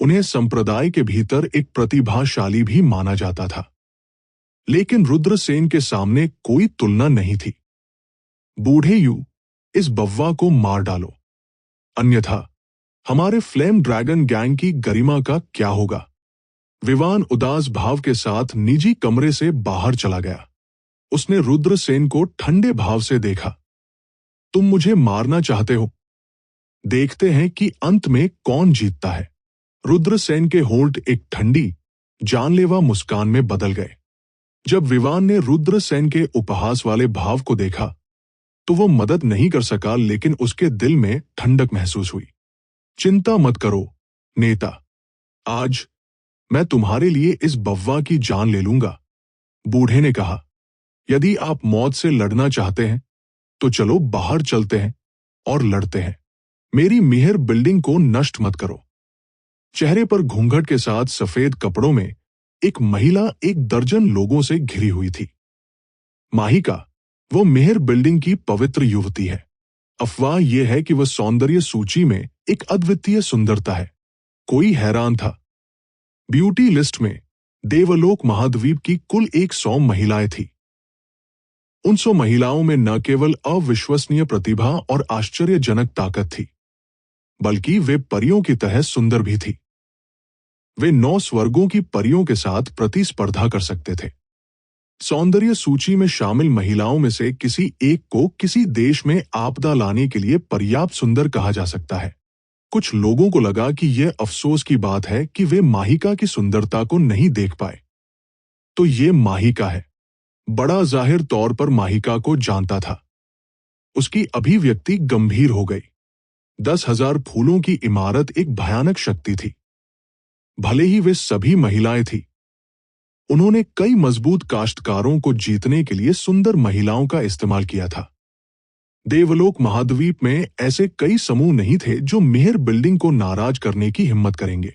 उन्हें संप्रदाय के भीतर एक प्रतिभाशाली भी माना जाता था, लेकिन रुद्रसेन के सामने कोई तुलना नहीं थी। बूढ़े यू, इस बव्वा को मार डालो, अन्यथा हमारे फ्लेम ड्रैगन गैंग की गरिमा का क्या होगा। विवान उदास भाव के साथ निजी कमरे से बाहर चला गया। उसने रुद्रसेन को ठंडे भाव से देखा। तुम मुझे मारना चाहते हो? देखते हैं कि अंत में कौन जीतता है। रुद्रसेन के होंठ एक ठंडी, जानलेवा मुस्कान में बदल गए। जब विवान ने रुद्रसेन के उपहास वाले भाव को देखा तो वो मदद नहीं कर सका, लेकिन उसके दिल में ठंडक महसूस हुई। चिंता मत करो नेता, आज मैं तुम्हारे लिए इस बव्वा की जान ले लूंगा। बूढ़े ने कहा, यदि आप मौत से लड़ना चाहते हैं तो चलो बाहर चलते हैं और लड़ते हैं। मेरी मिहर बिल्डिंग को नष्ट मत करो। चेहरे पर घूंघट के साथ सफेद कपड़ों में एक महिला 1 दर्जन लोगों से घिरी हुई थी। माहिका, वो मिहर बिल्डिंग की पवित्र युवती है। अफवाह यह है कि वह सौंदर्य सूची में एक अद्वितीय सुंदरता है। कोई हैरान था। ब्यूटी लिस्ट में देवलोक महाद्वीप की कुल 100 महिलाएं थी। उन 100 महिलाओं में न केवल अविश्वसनीय प्रतिभा और आश्चर्यजनक ताकत थी, बल्कि वे परियों की तरह सुंदर भी थी। वे 9 स्वर्गों की परियों के साथ प्रतिस्पर्धा कर सकते थे। सौंदर्य सूची में शामिल महिलाओं में से किसी एक को किसी देश में आपदा लाने के लिए पर्याप्त सुंदर कहा जा सकता है। कुछ लोगों को लगा कि यह अफसोस की बात है कि वे माहिका की सुंदरता को नहीं देख पाए। तो ये माहिका है। बड़ा जाहिर तौर पर माहिका को जानता था। उसकी अभिव्यक्ति गंभीर हो गई। 10,000 फूलों की इमारत एक भयानक शक्ति थी। भले ही वे सभी महिलाएं थीं, उन्होंने कई मजबूत काश्तकारों को जीतने के लिए सुंदर महिलाओं का इस्तेमाल किया था। देवलोक महाद्वीप में ऐसे कई समूह नहीं थे जो मिहर बिल्डिंग को नाराज करने की हिम्मत करेंगे।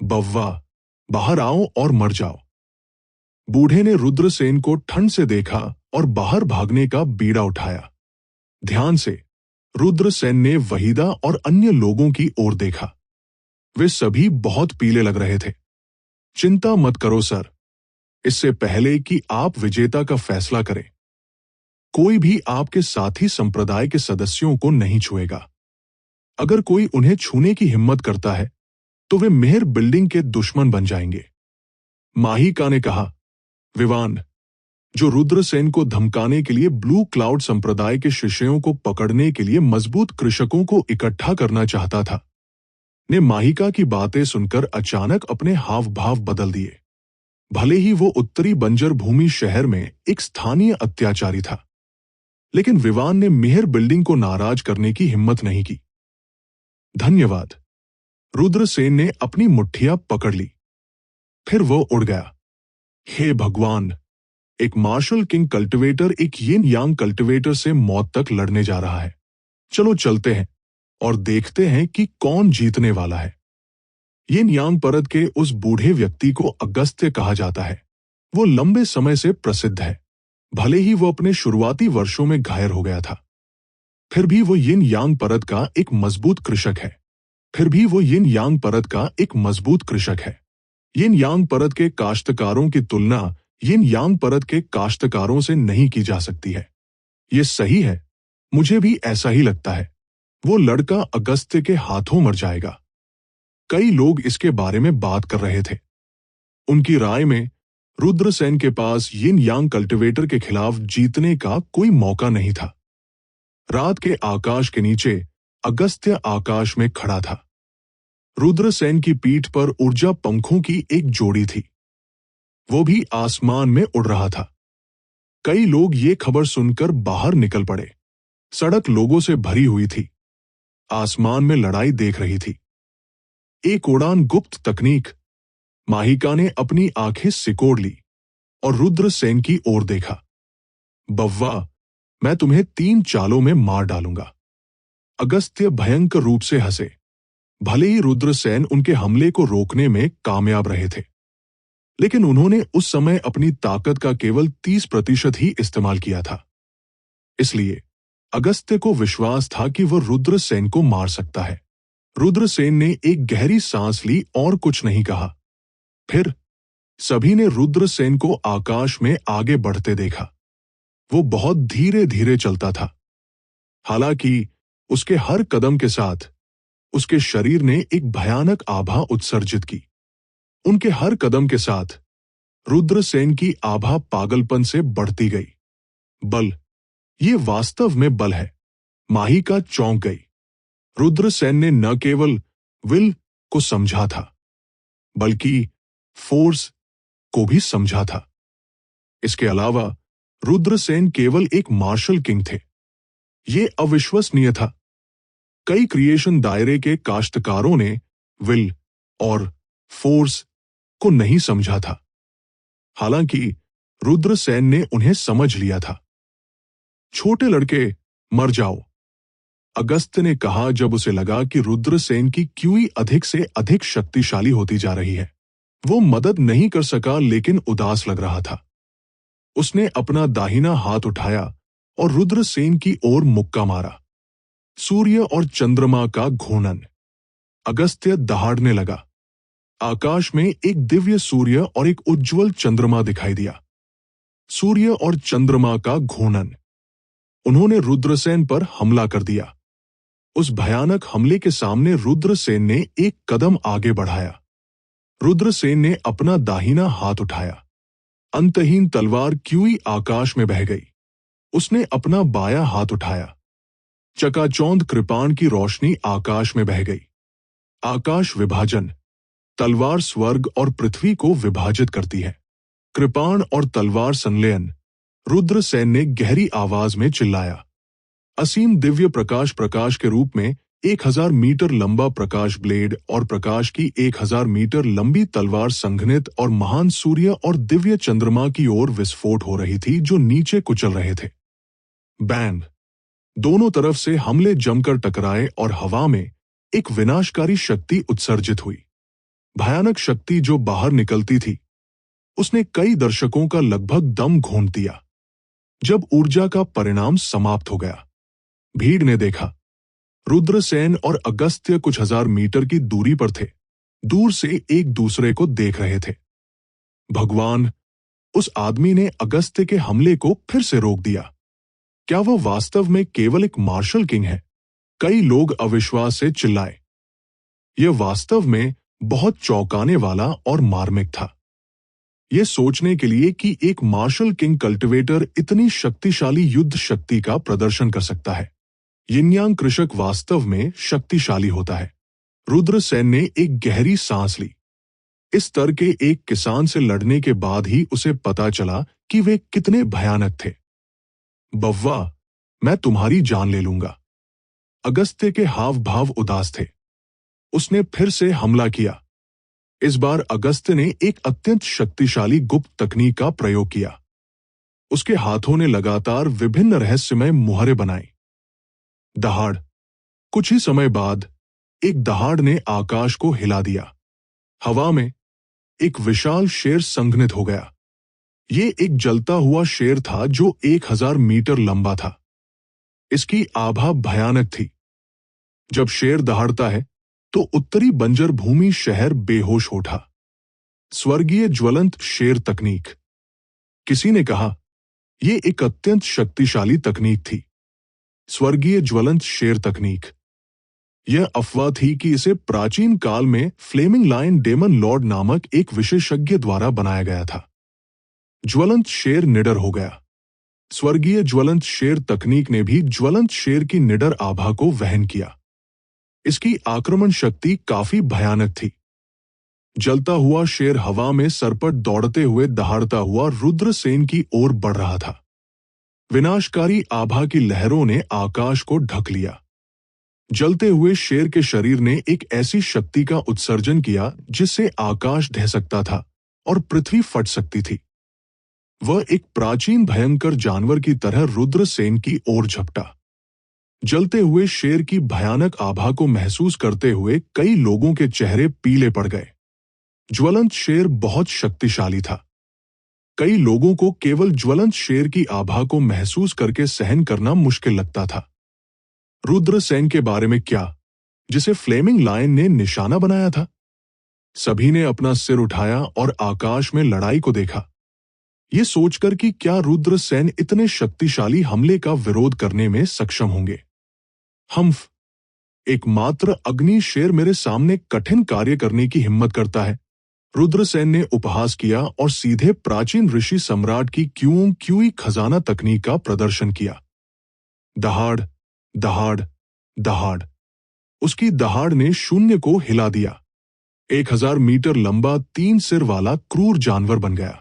बव्वा, बाहर आओ और मर जाओ। बूढ़े ने रुद्रसेन को ठंड से देखा और बाहर भागने का बीड़ा उठाया। ध्यान से रुद्रसेन ने वहीदा और अन्य लोगों की ओर देखा। वे सभी बहुत पीले लग रहे थे। चिंता मत करो सर, इससे पहले कि आप विजेता का फैसला करें, कोई भी आपके साथी संप्रदाय के सदस्यों को नहीं छुएगा। अगर कोई उन्हें छूने की हिम्मत करता है तो वे मेहर बिल्डिंग के दुश्मन बन जाएंगे। माहिका ने कहा, विवान, जो रुद्रसेन को धमकाने के लिए ब्लू क्लाउड संप्रदाय के शिष्यों को पकड़ने के लिए मजबूत कृषकों को इकट्ठा करना चाहता था, ने माहिका की बातें सुनकर अचानक अपने हाव भाव बदल दिए। भले ही वो उत्तरी बंजर भूमि शहर में एक स्थानीय अत्याचारी था, लेकिन विवान ने मेहर बिल्डिंग को नाराज करने की हिम्मत नहीं की। धन्यवाद। रुद्रसेन ने अपनी मुट्ठियां पकड़ ली। फिर वो उड़ गया। हे भगवान, एक मार्शल किंग कल्टिवेटर एक यिन यांग कल्टिवेटर से मौत तक लड़ने जा रहा है। चलो चलते हैं और देखते हैं कि कौन जीतने वाला है। यिन यांग परत के उस बूढ़े व्यक्ति को अगस्त्य कहा जाता है। वो लंबे समय से प्रसिद्ध है, भले ही वो अपने शुरुआती वर्षों में घायल हो गया था। फिर भी वो यिन यांग परत का एक मजबूत कृषक है। यिन यांग परत के काश्तकारों की तुलना यिन यांग परत के काश्तकारों से नहीं की जा सकती है। ये सही है, मुझे भी ऐसा ही लगता है। वो लड़का अगस्त्य के हाथों मर जाएगा। कई लोग इसके बारे में बात कर रहे थे। उनकी राय में रुद्रसेन के पास यिन यांग कल्टिवेटर के खिलाफ जीतने का कोई मौका नहीं था। रात के आकाश के नीचे अगस्त्य आकाश में खड़ा था। रुद्रसेन की पीठ पर ऊर्जा पंखों की एक जोड़ी थी। वो भी आसमान में उड़ रहा था। कई लोग ये खबर सुनकर बाहर निकल पड़े। सड़क लोगों से भरी हुई थी। आसमान में लड़ाई देख रही थी। एक उड़ान गुप्त तकनीक। माहिका ने अपनी आंखें सिकोड़ ली और रुद्रसेन की ओर देखा। बव्वा, मैं तुम्हें 3 चालों में मार डालूंगा। अगस्त्य भयंकर रूप से हंसे। भले ही रुद्रसेन उनके हमले को रोकने में कामयाब रहे थे, लेकिन उन्होंने उस समय अपनी ताकत का केवल 30% ही इस्तेमाल किया था। इसलिए अगस्त्य को विश्वास था कि वह रुद्रसेन को मार सकता है। रुद्रसेन ने एक गहरी सांस ली और कुछ नहीं कहा। फिर सभी ने रुद्रसेन को आकाश में आगे बढ़ते देखा। वो बहुत धीरे धीरे चलता था। हालांकि उसके हर कदम के साथ उसके शरीर ने एक भयानक आभा उत्सर्जित की। उनके हर कदम के साथ रुद्रसेन की आभा पागलपन से बढ़ती गई। बल, ये वास्तव में बल है। माहिका चौंक गई। रुद्रसेन ने न केवल विल को समझा था, बल्कि फोर्स को भी समझा था। इसके अलावा रुद्रसेन केवल एक मार्शल किंग थे। ये अविश्वसनीय था। कई क्रिएशन दायरे के काश्तकारों ने विल और फोर्स को नहीं समझा था, हालांकि रुद्रसेन ने उन्हें समझ लिया था। छोटे लड़के, मर जाओ, अगस्त्य ने कहा जब उसे लगा कि रुद्रसेन की क्यूई अधिक से अधिक शक्तिशाली होती जा रही है। वो मदद नहीं कर सका, लेकिन उदास लग रहा था। उसने अपना दाहिना हाथ उठाया और रुद्रसेन की ओर मुक्का मारा। सूर्य और चंद्रमा का घूर्णन। अगस्त्य दहाड़ने लगा। आकाश में एक दिव्य सूर्य और एक उज्जवल चंद्रमा दिखाई दिया। सूर्य और चंद्रमा का घूर्णन। उन्होंने रुद्रसेन पर हमला कर दिया। उस भयानक हमले के सामने रुद्रसेन ने एक कदम आगे बढ़ाया। रुद्रसेन ने अपना दाहिना हाथ उठाया। अंतहीन तलवार क्यूई आकाश में बह गई। उसने अपना बायां हाथ उठाया। चकाचौंध कृपाण की रोशनी आकाश में बह गई। आकाश विभाजन। तलवार स्वर्ग और पृथ्वी को विभाजित करती है। कृपाण और तलवार संलयन। रुद्रसेन ने गहरी आवाज में चिल्लाया। असीम दिव्य प्रकाश के रूप में 1000 मीटर लंबा प्रकाश ब्लेड और प्रकाश की 1000 मीटर लंबी तलवार संघनित और महान सूर्य और दिव्य चंद्रमा की ओर विस्फोट हो रही थी, जो नीचे कुचल रहे थे। बैंग! दोनों तरफ से हमले जमकर टकराए और हवा में एक विनाशकारी शक्ति उत्सर्जित हुई। भयानक शक्ति जो बाहर निकलती थी। उसने कई दर्शकों का लगभग दम घोंट दिया। जब ऊर्जा का परिणाम समाप्त हो गया, भीड़ ने देखा रुद्रसेन और अगस्त्य कुछ हजार मीटर की दूरी पर थे, दूर से एक दूसरे को देख रहे थे। भगवान, उस आदमी ने अगस्त्य के हमले को फिर से रोक दिया। क्या वह वास्तव में केवल एक मार्शल किंग है? कई लोग अविश्वास से चिल्लाए। यह वास्तव में बहुत चौंकाने वाला और मार्मिक था। यह सोचने के लिए कि एक मार्शल किंग कल्टिवेटर इतनी शक्तिशाली युद्ध शक्ति का प्रदर्शन कर सकता है। यिनयांग कृषक वास्तव में शक्तिशाली होता है। रुद्रसेन ने एक गहरी सांस ली। इस स्तर के एक किसान से लड़ने के बाद ही उसे पता चला कि वे कितने भयानक थे। बव्वा, मैं तुम्हारी जान ले लूंगा। अगस्त्य के हाव भाव उदास थे। उसने फिर से हमला किया। इस बार अगस्त्य ने एक अत्यंत शक्तिशाली गुप्त तकनीक का प्रयोग किया। उसके हाथों ने लगातार विभिन्न रहस्यमय मुहरे बनाए। दहाड़। कुछ ही समय बाद एक दहाड़ ने आकाश को हिला दिया। हवा में एक विशाल शेर संघनित हो गया। ये एक जलता हुआ शेर था जो 1000 मीटर लंबा था। इसकी आभा भयानक थी। जब शेर दहाड़ता है तो उत्तरी बंजर भूमि शहर बेहोश हो उठा। स्वर्गीय ज्वलंत शेर तकनीक। किसी ने कहा, यह एक अत्यंत शक्तिशाली तकनीक थी। स्वर्गीय ज्वलंत शेर तकनीक। यह अफवाह थी कि इसे प्राचीन काल में फ्लेमिंग लायन डेमन लॉर्ड नामक एक विशेषज्ञ द्वारा बनाया गया था। ज्वलंत शेर निडर हो गया। स्वर्गीय ज्वलंत शेर तकनीक ने भी ज्वलंत शेर की निडर आभा को वहन किया। इसकी आक्रमण शक्ति काफी भयानक थी। जलता हुआ शेर हवा में सरपट दौड़ते हुए दहाड़ता हुआ रुद्रसेन की ओर बढ़ रहा था। विनाशकारी आभा की लहरों ने आकाश को ढक लिया। जलते हुए शेर के शरीर ने एक ऐसी शक्ति का उत्सर्जन किया जिससे आकाश ढह सकता था और पृथ्वी फट सकती थी। वह एक प्राचीन भयंकर जानवर की तरह रुद्रसेन की ओर झपटा। जलते हुए शेर की भयानक आभा को महसूस करते हुए कई लोगों के चेहरे पीले पड़ गए। ज्वलंत शेर बहुत शक्तिशाली था। कई लोगों को केवल ज्वलंत शेर की आभा को महसूस करके सहन करना मुश्किल लगता था। रुद्रसेन के बारे में क्या, जिसे फ्लेमिंग लायन ने निशाना बनाया था? सभी ने अपना सिर उठाया और आकाश में लड़ाई को देखा, ये सोचकर कि क्या रुद्रसेन इतने शक्तिशाली हमले का विरोध करने में सक्षम होंगे। हम्फ, एकमात्र अग्नि शेर मेरे सामने कठिन कार्य करने की हिम्मत करता है। रुद्रसेन ने उपहास किया और सीधे प्राचीन ऋषि सम्राट की क्यूं क्यूई खजाना तकनीक का प्रदर्शन किया। दहाड़, दहाड़, दहाड़। उसकी दहाड़ ने शून्य को हिला दिया। 1000 मीटर लंबा 3 सिर वाला क्रूर जानवर बन गया।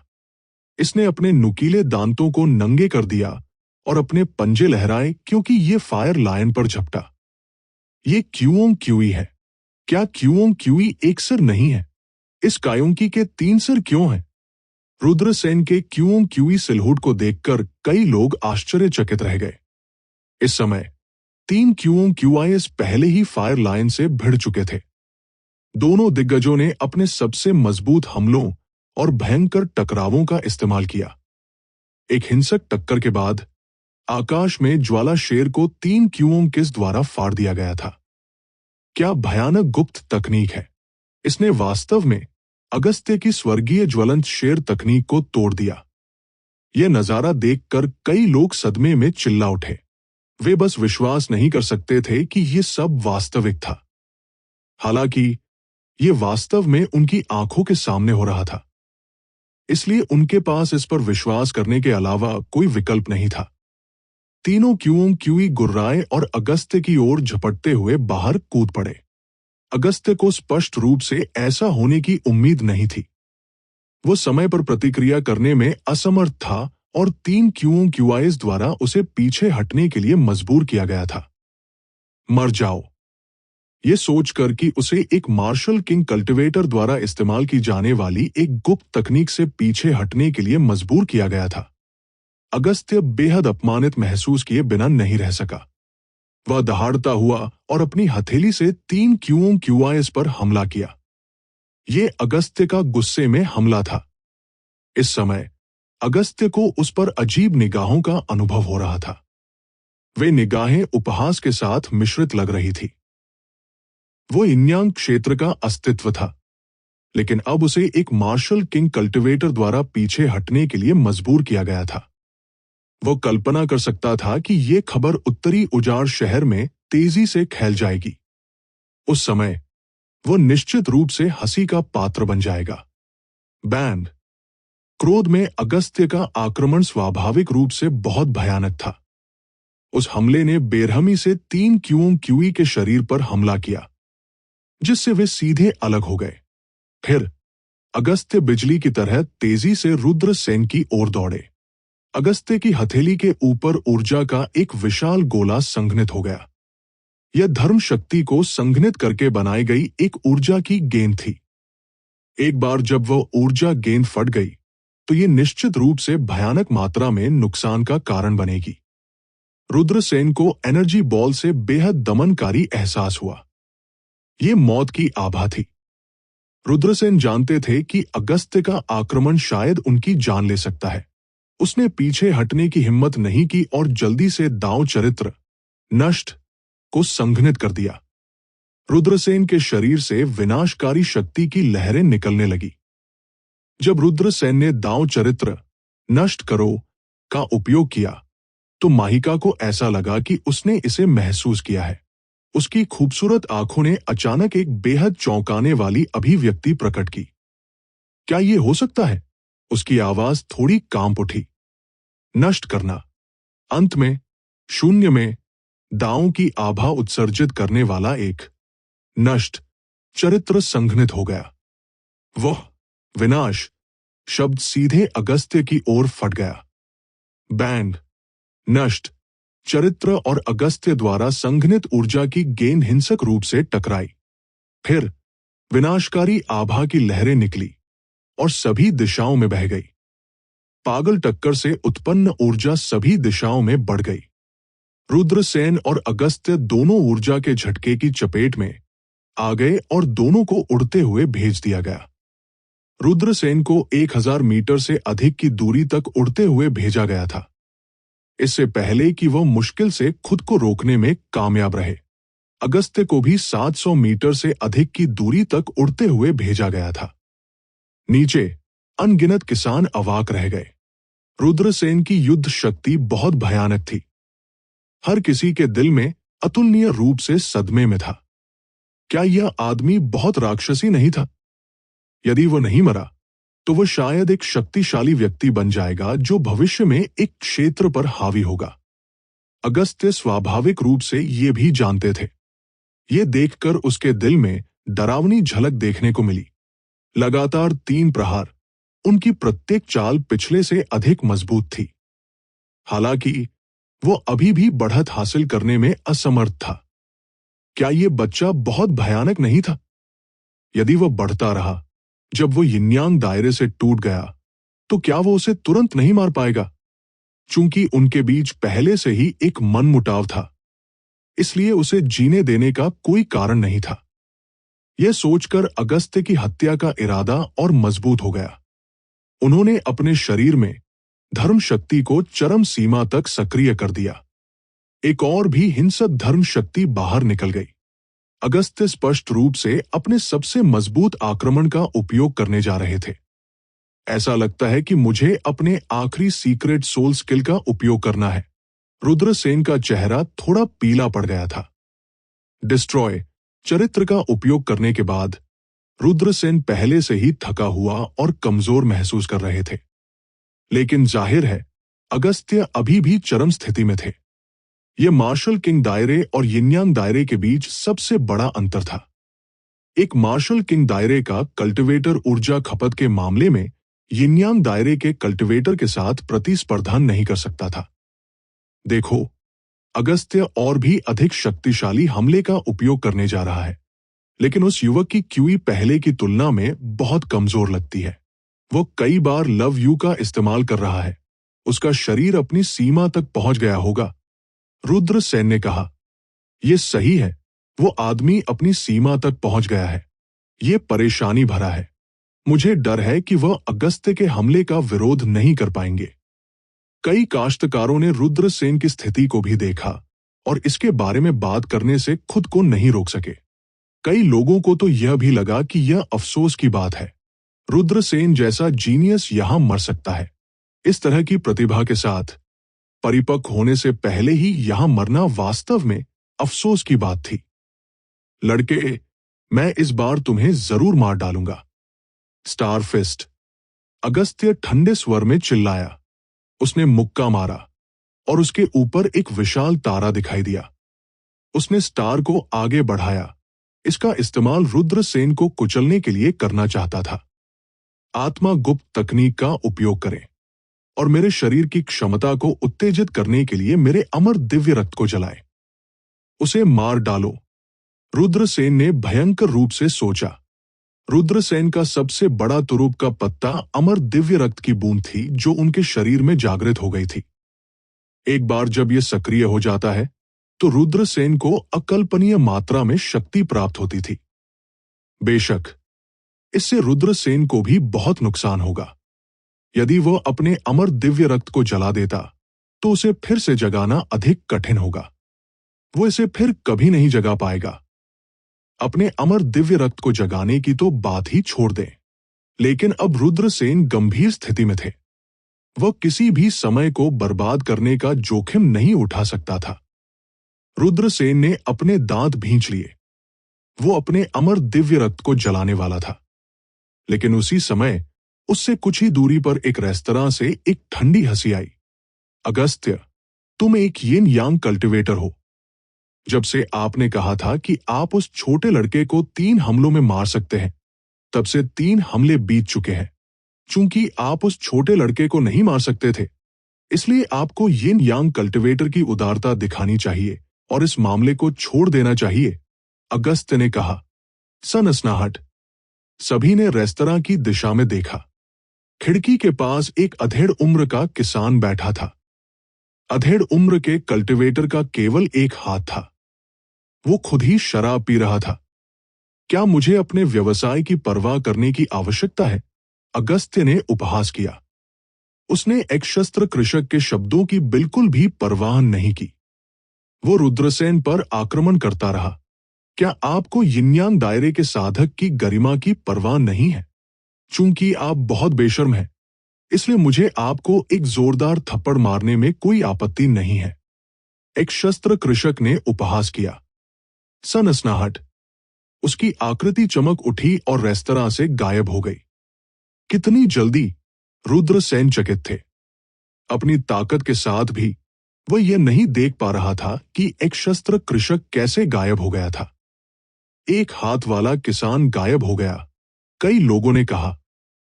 इसने अपने नुकीले दांतों को नंगे कर दिया और अपने पंजे लहराए क्योंकि ये फायर लायन पर झपटा। ये क्यूओंग क्यूई है। क्या क्यूओंग क्यूई एक सिर नहीं है? इस कायोंकी के 3 सिर क्यों हैं? रुद्रसेन के क्यूओंग क्यूई सिलहुट को देखकर कई लोग आश्चर्यचकित रह गए। इस समय 3 क्यूओंग क्यूआईएस पहले ही फायर लायन से भिड़ चुके थे। दोनों दिग्गजों ने अपने सबसे मजबूत हमलों और भयंकर टकरावों का इस्तेमाल किया। एक हिंसक टक्कर के बाद आकाश में ज्वाला शेर को 3 क्यूओंग किस द्वारा फाड़ दिया गया था। क्या भयानक गुप्त तकनीक है। इसने वास्तव में अगस्त्य की स्वर्गीय ज्वलंत शेर तकनीक को तोड़ दिया। यह नजारा देखकर कई लोग सदमे में चिल्ला उठे। वे बस विश्वास नहीं कर सकते थे कि यह सब वास्तविक था। हालांकि यह वास्तव में उनकी आंखों के सामने हो रहा था, इसलिए उनके पास इस पर विश्वास करने के अलावा कोई विकल्प नहीं था। तीनों क्यूओंग क्यूई गुर्राए और अगस्त्य की ओर झपटते हुए बाहर कूद पड़े। अगस्त्य को स्पष्ट रूप से ऐसा होने की उम्मीद नहीं थी। वो समय पर प्रतिक्रिया करने में असमर्थ था और 3 क्यूओंग क्यूआईएस द्वारा उसे पीछे हटने के लिए मजबूर किया गया था। मर जाओ, ये सोचकर कि उसे एक मार्शल किंग कल्टिवेटर द्वारा इस्तेमाल की जाने वाली एक गुप्त तकनीक से पीछे हटने के लिए मजबूर किया गया था, अगस्त्य बेहद अपमानित महसूस किए बिना नहीं रह सका। वह दहाड़ता हुआ और अपनी हथेली से 3 क्यूओंग क्यूआईएस पर हमला किया। ये अगस्त्य का गुस्से में हमला था। इस समय अगस्त्य को उस पर अजीब निगाहों का अनुभव हो रहा था। वे निगाहें उपहास के साथ मिश्रित लग रही थी। वो इन्यांग क्षेत्र का अस्तित्व था, लेकिन अब उसे एक मार्शल किंग कल्टीवेटर द्वारा पीछे हटने के लिए मजबूर किया गया था। वो कल्पना कर सकता था कि ये खबर उत्तरी उजाड़ शहर में तेजी से फैल जाएगी। उस समय वो निश्चित रूप से हंसी का पात्र बन जाएगा। बैंड क्रोध में अगस्त्य का आक्रमण स्वाभाविक रूप से बहुत भयानक था। उस हमले ने बेरहमी से 3 क्यूओं क्यूई के शरीर पर हमला किया, जिससे वे सीधे अलग हो गए। फिर अगस्त्य बिजली की तरह तेजी से रुद्रसेन की ओर दौड़े। अगस्त्य की हथेली के ऊपर ऊर्जा का एक विशाल गोला संघनित हो गया। यह धर्म शक्ति को संघनित करके बनाई गई एक ऊर्जा की गेंद थी। एक बार जब वह ऊर्जा गेंद फट गई, तो ये निश्चित रूप से भयानक मात्रा में नुकसान का कारण बनेगी। रुद्रसेन को एनर्जी बॉल से बेहद दमनकारी एहसास हुआ। ये मौत की आभा थी। रुद्रसेन जानते थे कि अगस्त्य का आक्रमण शायद उनकी जान ले सकता है। उसने पीछे हटने की हिम्मत नहीं की और जल्दी से दांव चरित्र नष्ट को संघनित कर दिया। रुद्रसेन के शरीर से विनाशकारी शक्ति की लहरें निकलने लगी। जब रुद्रसेन ने दांव चरित्र नष्ट करो का उपयोग किया, तो माहिका को ऐसा लगा कि उसने इसे महसूस किया है। उसकी खूबसूरत आंखों ने अचानक एक बेहद चौंकाने वाली अभिव्यक्ति प्रकट की। क्या ये हो सकता है? उसकी आवाज थोड़ी कांप उठी। नष्ट करना। अंत में शून्य में दांव की आभा उत्सर्जित करने वाला एक नष्ट चरित्र संघनित हो गया। वह विनाश शब्द सीधे अगस्त्य की ओर फट गया। बैंड नष्ट चरित्र और अगस्त्य द्वारा संघनित ऊर्जा की गेंद हिंसक रूप से टकराई। फिर विनाशकारी आभा की लहरें निकली और सभी दिशाओं में बह गई। पागल टक्कर से उत्पन्न ऊर्जा सभी दिशाओं में बढ़ गई। रुद्रसेन और अगस्त्य दोनों ऊर्जा के झटके की चपेट में आ गए और दोनों को उड़ते हुए भेज दिया गया। रुद्रसेन को 1000 मीटर से अधिक की दूरी तक उड़ते हुए भेजा गया था, इससे पहले कि वह मुश्किल से खुद को रोकने में कामयाब रहे। अगस्त्य को भी 700 मीटर से अधिक की दूरी तक उड़ते हुए भेजा गया था। नीचे अनगिनत किसान अवाक रह गए। रुद्रसेन की युद्ध शक्ति बहुत भयानक थी। हर किसी के दिल में अतुलनीय रूप से सदमे में था। क्या यह आदमी बहुत राक्षसी नहीं था? यदि वह नहीं मरा, तो वह शायद एक शक्तिशाली व्यक्ति बन जाएगा जो भविष्य में एक क्षेत्र पर हावी होगा। अगस्त्य स्वाभाविक रूप से ये भी जानते थे। ये देखकर उसके दिल में डरावनी झलक देखने को मिली। लगातार 3 प्रहार, उनकी प्रत्येक चाल पिछले से अधिक मजबूत थी। हालांकि वो अभी भी बढ़त हासिल करने में असमर्थ था। क्या ये बच्चा बहुत भयानक नहीं था? यदि वह बढ़ता रहा, जब वो यिन्यांग दायरे से टूट गया, तो क्या वो उसे तुरंत नहीं मार पाएगा? चूंकि उनके बीच पहले से ही एक मनमुटाव था, इसलिए उसे जीने देने का कोई कारण नहीं था। यह सोचकर अगस्त्य की हत्या का इरादा और मजबूत हो गया। उन्होंने अपने शरीर में धर्म शक्ति को चरम सीमा तक सक्रिय कर दिया। एक और भी हिंसक धर्म शक्ति बाहर निकल गई। अगस्त्य स्पष्ट रूप से अपने सबसे मजबूत आक्रमण का उपयोग करने जा रहे थे। ऐसा लगता है कि मुझे अपने आखिरी सीक्रेट सोल स्किल का उपयोग करना है। रुद्रसेन का चेहरा थोड़ा पीला पड़ गया था। डिस्ट्रॉय चरित्र का उपयोग करने के बाद रुद्रसेन पहले से ही थका हुआ और कमजोर महसूस कर रहे थे। लेकिन जाहिर है, अगस्त्य अभी भी चरम स्थिति में थे। यह मार्शल किंग दायरे और यिन्यांग दायरे के बीच सबसे बड़ा अंतर था। एक मार्शल किंग दायरे का कल्टीवेटर ऊर्जा खपत के मामले में यिन्यांग दायरे के कल्टीवेटर के साथ प्रतिस्पर्धा नहीं कर सकता था। देखो, अगस्त्य और भी अधिक शक्तिशाली हमले का उपयोग करने जा रहा है, लेकिन उस युवक की क्यूई पहले की तुलना में बहुत कमजोर लगती है। वो कई बार लव यू का इस्तेमाल कर रहा है। उसका शरीर अपनी सीमा तक पहुंच गया होगा। रुद्रसेन ने कहा, यह सही है, वो आदमी अपनी सीमा तक पहुंच गया है। ये परेशानी भरा है। मुझे डर है कि वह अगस्त्य के हमले का विरोध नहीं कर पाएंगे। कई काश्तकारों ने रुद्रसेन की स्थिति को भी देखा और इसके बारे में बात करने से खुद को नहीं रोक सके। कई लोगों को तो यह भी लगा कि यह अफसोस की बात है, रुद्रसेन जैसा जीनियस यहां मर सकता है। इस तरह की प्रतिभा के साथ परिपक्व होने से पहले ही यहां मरना वास्तव में अफसोस की बात थी। लड़के, मैं इस बार तुम्हें जरूर मार डालूंगा। स्टारफिस्ट, अगस्त्य ठंडे स्वर में चिल्लाया। उसने मुक्का मारा और उसके ऊपर एक विशाल तारा दिखाई दिया। उसने स्टार को आगे बढ़ाया। इसका इस्तेमाल रुद्रसेन को कुचलने के लिए करना चाहता था। आत्मा गुप्त तकनीक का उपयोग करें और मेरे शरीर की क्षमता को उत्तेजित करने के लिए मेरे अमर दिव्य रक्त को जलाएं। उसे मार डालो, रुद्रसेन ने भयंकर रूप से सोचा। रुद्रसेन का सबसे बड़ा तुरूप का पत्ता अमर दिव्य रक्त की बूंद थी जो उनके शरीर में जागृत हो गई थी। एक बार जब यह सक्रिय हो जाता है तो रुद्रसेन को अकल्पनीय मात्रा में शक्ति प्राप्त होती थी। बेशक इससे रुद्रसेन को भी बहुत नुकसान होगा। यदि वह अपने अमर दिव्य रक्त को जला देता तो उसे फिर से जगाना अधिक कठिन होगा। वो इसे फिर कभी नहीं जगा पाएगा। अपने अमर दिव्य रक्त को जगाने की तो बात ही छोड़ दें। लेकिन अब रुद्रसेन गंभीर स्थिति में थे। वह किसी भी समय को बर्बाद करने का जोखिम नहीं उठा सकता था। रुद्रसेन ने अपने दांत भींच लिए। वो अपने अमर दिव्य रक्त को जलाने वाला था। लेकिन उसी समय उससे कुछ ही दूरी पर एक रेस्तरां से एक ठंडी हंसी आई। अगस्त्य, तुम एक यिन यांग कल्टीवेटर हो। जब से आपने कहा था कि आप उस छोटे लड़के को 3 हमलों में मार सकते हैं, तब से 3 हमले बीत चुके हैं। चूंकि आप उस छोटे लड़के को नहीं मार सकते थे, इसलिए आपको यिन यांग कल्टीवेटर की उदारता दिखानी चाहिए और इस मामले को छोड़ देना चाहिए, अगस्त्य ने कहा। सनसनाहट। सभी ने रेस्तरां की दिशा में देखा। खिड़की के पास एक अधेड़ उम्र का किसान बैठा था। अधेड़ उम्र के कल्टीवेटर का केवल एक हाथ था। वो खुद ही शराब पी रहा था। क्या मुझे अपने व्यवसाय की परवाह करने की आवश्यकता है? अगस्त्य ने उपहास किया। उसने एक शस्त्र कृषक के शब्दों की बिल्कुल भी परवाह नहीं की। वो रुद्रसेन पर आक्रमण करता रहा। क्या आपको यिनयांग दायरे के साधक की गरिमा की परवाह नहीं है? चूंकि आप बहुत बेशर्म हैं, इसलिए मुझे आपको एक जोरदार थप्पड़ मारने में कोई आपत्ति नहीं है। एक शस्त्र कृषक ने उपहास किया। सनसनाहट। उसकी आकृति चमक उठी और रेस्तरां से गायब हो गई। कितनी जल्दी! रुद्रसेन चकित थे। अपनी ताकत के साथ भी वह यह नहीं देख पा रहा था कि एक शस्त्र कृषक कैसे गायब हो गया था। एक हाथ वाला किसान गायब हो गया, कई लोगों ने कहा।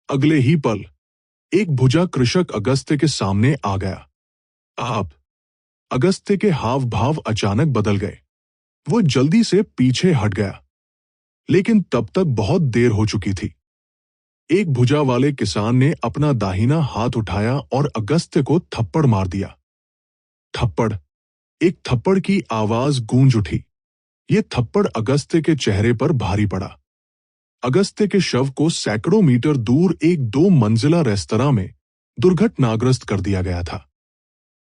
अगले ही पल एक भुजा कृषक अगस्त्य के सामने आ गया। आप! अगस्त्य के हाव भाव अचानक बदल गए। वो जल्दी से पीछे हट गया, लेकिन तब तक बहुत देर हो चुकी थी। एक भुजा वाले किसान ने अपना दाहिना हाथ उठाया और अगस्त्य को थप्पड़ मार दिया। थप्पड़! एक थप्पड़ की आवाज गूंज उठी। ये थप्पड़ अगस्त्य के चेहरे पर भारी पड़ा। अगस्त्य के शव को सैकड़ों मीटर दूर एक 2 मंजिला रेस्तरां में दुर्घटनाग्रस्त कर दिया गया था।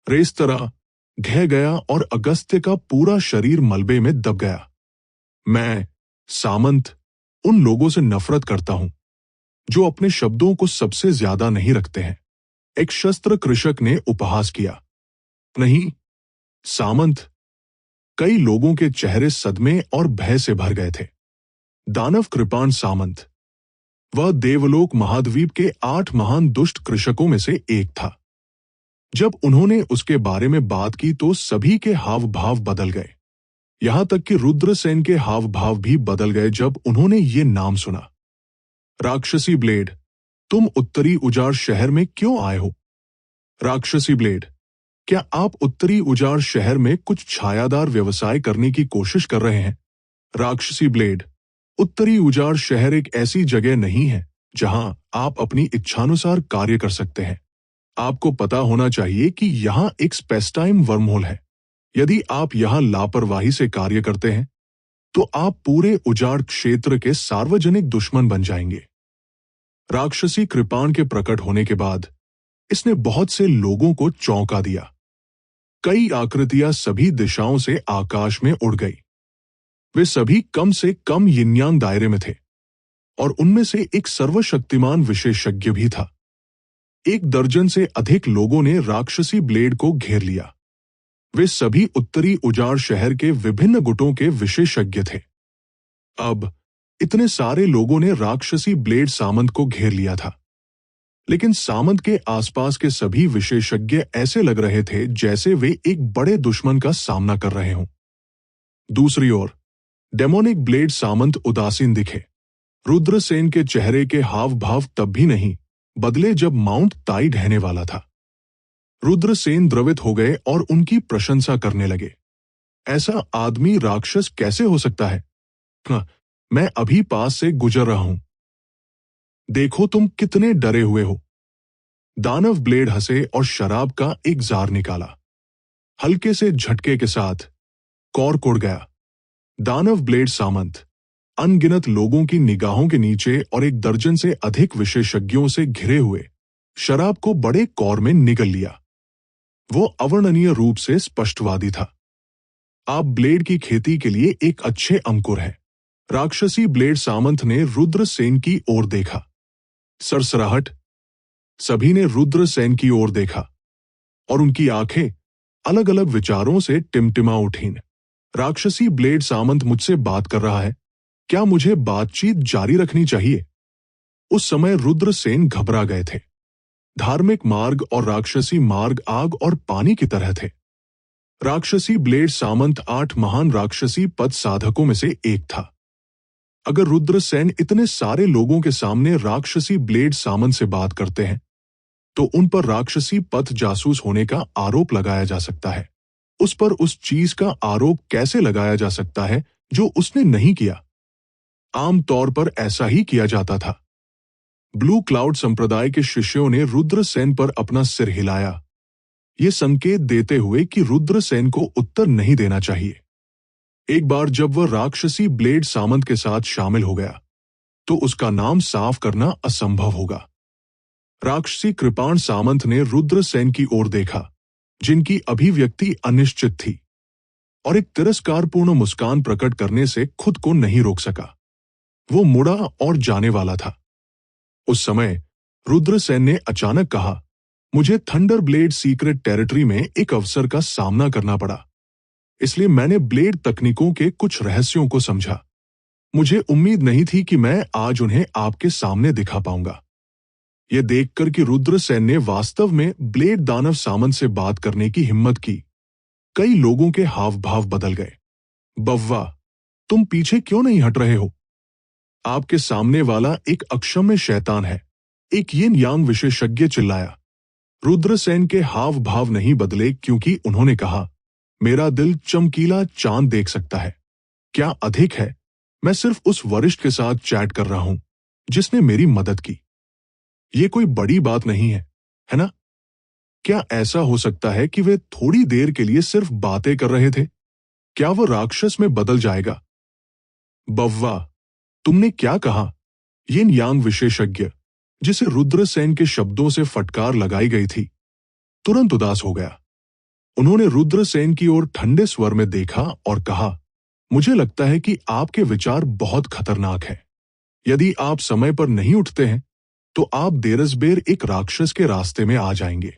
रेस्तरां ढह गया और अगस्त्य का पूरा शरीर मलबे में दब गया। मैं, सामंत, उन लोगों से नफरत करता हूं जो अपने शब्दों को सबसे ज्यादा नहीं रखते हैं, एक शस्त्र कृषक ने उपहास किया। नहीं, सामंत। कई लोगों के चेहरे सदमे और भय से भर गए थे। दानव कृपाण सामंत। वह देवलोक महाद्वीप के 8 महान दुष्ट कृषकों में से एक था। जब उन्होंने उसके बारे में बात की तो सभी के हाव भाव बदल गए। यहां तक कि रुद्रसेन के हाव भाव भी बदल गए जब उन्होंने ये नाम सुना। राक्षसी ब्लेड, तुम उत्तरी उजाड़ शहर में क्यों आए हो? राक्षसी ब्लेड, क्या आप उत्तरी उजाड़ शहर में कुछ छायादार व्यवसाय करने की कोशिश कर रहे हैं? राक्षसी ब्लेड, उत्तरी उजाड़ शहर एक ऐसी जगह नहीं है जहां आप अपनी इच्छानुसार कार्य कर सकते हैं। आपको पता होना चाहिए कि यहां एक स्पेस-टाइम वर्महोल है। यदि आप यहां लापरवाही से कार्य करते हैं तो आप पूरे उजाड़ क्षेत्र के सार्वजनिक दुश्मन बन जाएंगे। राक्षसी कृपाण के प्रकट होने के बाद इसने बहुत से लोगों को चौंका दिया। कई आकृतियां सभी दिशाओं से आकाश में उड़ गई। वे सभी कम से कम यिनयान दायरे में थे और उनमें से एक सर्वशक्तिमान विशेषज्ञ भी था। 1 दर्जन से अधिक लोगों ने राक्षसी ब्लेड को घेर लिया। वे सभी उत्तरी उजाड़ शहर के विभिन्न गुटों के विशेषज्ञ थे। अब इतने सारे लोगों ने राक्षसी ब्लेड सामंत को घेर लिया था, लेकिन सामंत के आसपास के सभी विशेषज्ञ ऐसे लग रहे थे जैसे वे एक बड़े दुश्मन का सामना कर रहे हों। दूसरी ओर डेमोनिक ब्लेड सामंत उदासीन दिखे। रुद्रसेन के चेहरे के हाव भाव तब भी नहीं बदले जब माउंट ताई ढहने वाला था। रुद्रसेन द्रवित हो गए और उनकी प्रशंसा करने लगे। ऐसा आदमी राक्षस कैसे हो सकता है? मैं अभी पास से गुजर रहा हूं। देखो तुम कितने डरे हुए हो। दानव ब्लेड हंसे और शराब का एक जार निकाला। हल्के से झटके के साथ कॉर्क उड़ गया। दानव ब्लेड सामंत अनगिनत लोगों की निगाहों के नीचे और 1 दर्जन से अधिक विशेषज्ञों से घिरे हुए शराब को बड़े कौर में निगल लिया। वो अवर्णनीय रूप से स्पष्टवादी था। आप ब्लेड की खेती के लिए एक अच्छे अंकुर हैं। राक्षसी ब्लेड सामंत ने रुद्रसेन की ओर देखा। सरसराहट। सभी ने रुद्रसेन की ओर देखा और उनकी आंखें अलग अलग विचारों से टिमटिमा उठीं। राक्षसी ब्लेड सामंत मुझसे बात कर रहा है, क्या मुझे बातचीत जारी रखनी चाहिए? उस समय रुद्रसेन घबरा गए थे। धार्मिक मार्ग और राक्षसी मार्ग आग और पानी की तरह थे। राक्षसी ब्लेड सामंत 8 महान राक्षसी पद साधकों में से एक था। अगर रुद्रसेन इतने सारे लोगों के सामने राक्षसी ब्लेड सामंत से बात करते हैं तो उन पर राक्षसी पथ जासूस होने का आरोप लगाया जा सकता है। उस पर उस चीज का आरोप कैसे लगाया जा सकता है जो उसने नहीं किया? आमतौर पर ऐसा ही किया जाता था। ब्लू क्लाउड संप्रदाय के शिष्यों ने रुद्रसेन पर अपना सिर हिलाया, ये संकेत देते हुए कि रुद्रसेन को उत्तर नहीं देना चाहिए। एक बार जब वह राक्षसी ब्लेड सामंत के साथ शामिल हो गया तो उसका नाम साफ करना असंभव होगा। राक्षसी कृपाण सामंत ने रुद्रसेन की ओर देखा, जिनकी अभिव्यक्ति अनिश्चित थी, और एक तिरस्कारपूर्ण मुस्कान प्रकट करने से खुद को नहीं रोक सका। वो मुड़ा और जाने वाला था। उस समय रुद्रसेन ने अचानक कहा, मुझे थंडर ब्लेड सीक्रेट टेरिटरी में एक अवसर का सामना करना पड़ा, इसलिए मैंने ब्लेड तकनीकों के कुछ रहस्यों को समझा। मुझे उम्मीद नहीं थी कि मैं आज उन्हें आपके सामने दिखा पाऊंगा। यह देखकर कि रुद्रसेन ने वास्तव में ब्लेड दानव सामंत से बात करने की हिम्मत की, कई लोगों के हाव भाव बदल गए। बव्वा, तुम पीछे क्यों नहीं हट रहे हो? आपके सामने वाला एक अक्षम्य शैतान है, एक यिन यांग विशेषज्ञ चिल्लाया। रुद्रसेन के हाव भाव नहीं बदले क्योंकि उन्होंने कहा, मेरा दिल चमकीला चांद देख सकता है। क्या अधिक है, मैं सिर्फ उस वरिष्ठ के साथ चैट कर रहा हूं जिसने मेरी मदद की। ये कोई बड़ी बात नहीं है ना? क्या ऐसा हो सकता है कि वे थोड़ी देर के लिए सिर्फ बातें कर रहे थे? क्या वो राक्षस में बदल जाएगा? बव्वा, तुमने क्या कहा? यिन यांग विशेषज्ञ, जिसे रुद्रसेन के शब्दों से फटकार लगाई गई थी, तुरंत उदास हो गया। उन्होंने रुद्रसेन की ओर ठंडे स्वर में देखा और कहा, मुझे लगता है कि आपके विचार बहुत खतरनाक हैं। यदि आप समय पर नहीं उठते हैं तो आप देरसबेर एक राक्षस के रास्ते में आ जाएंगे।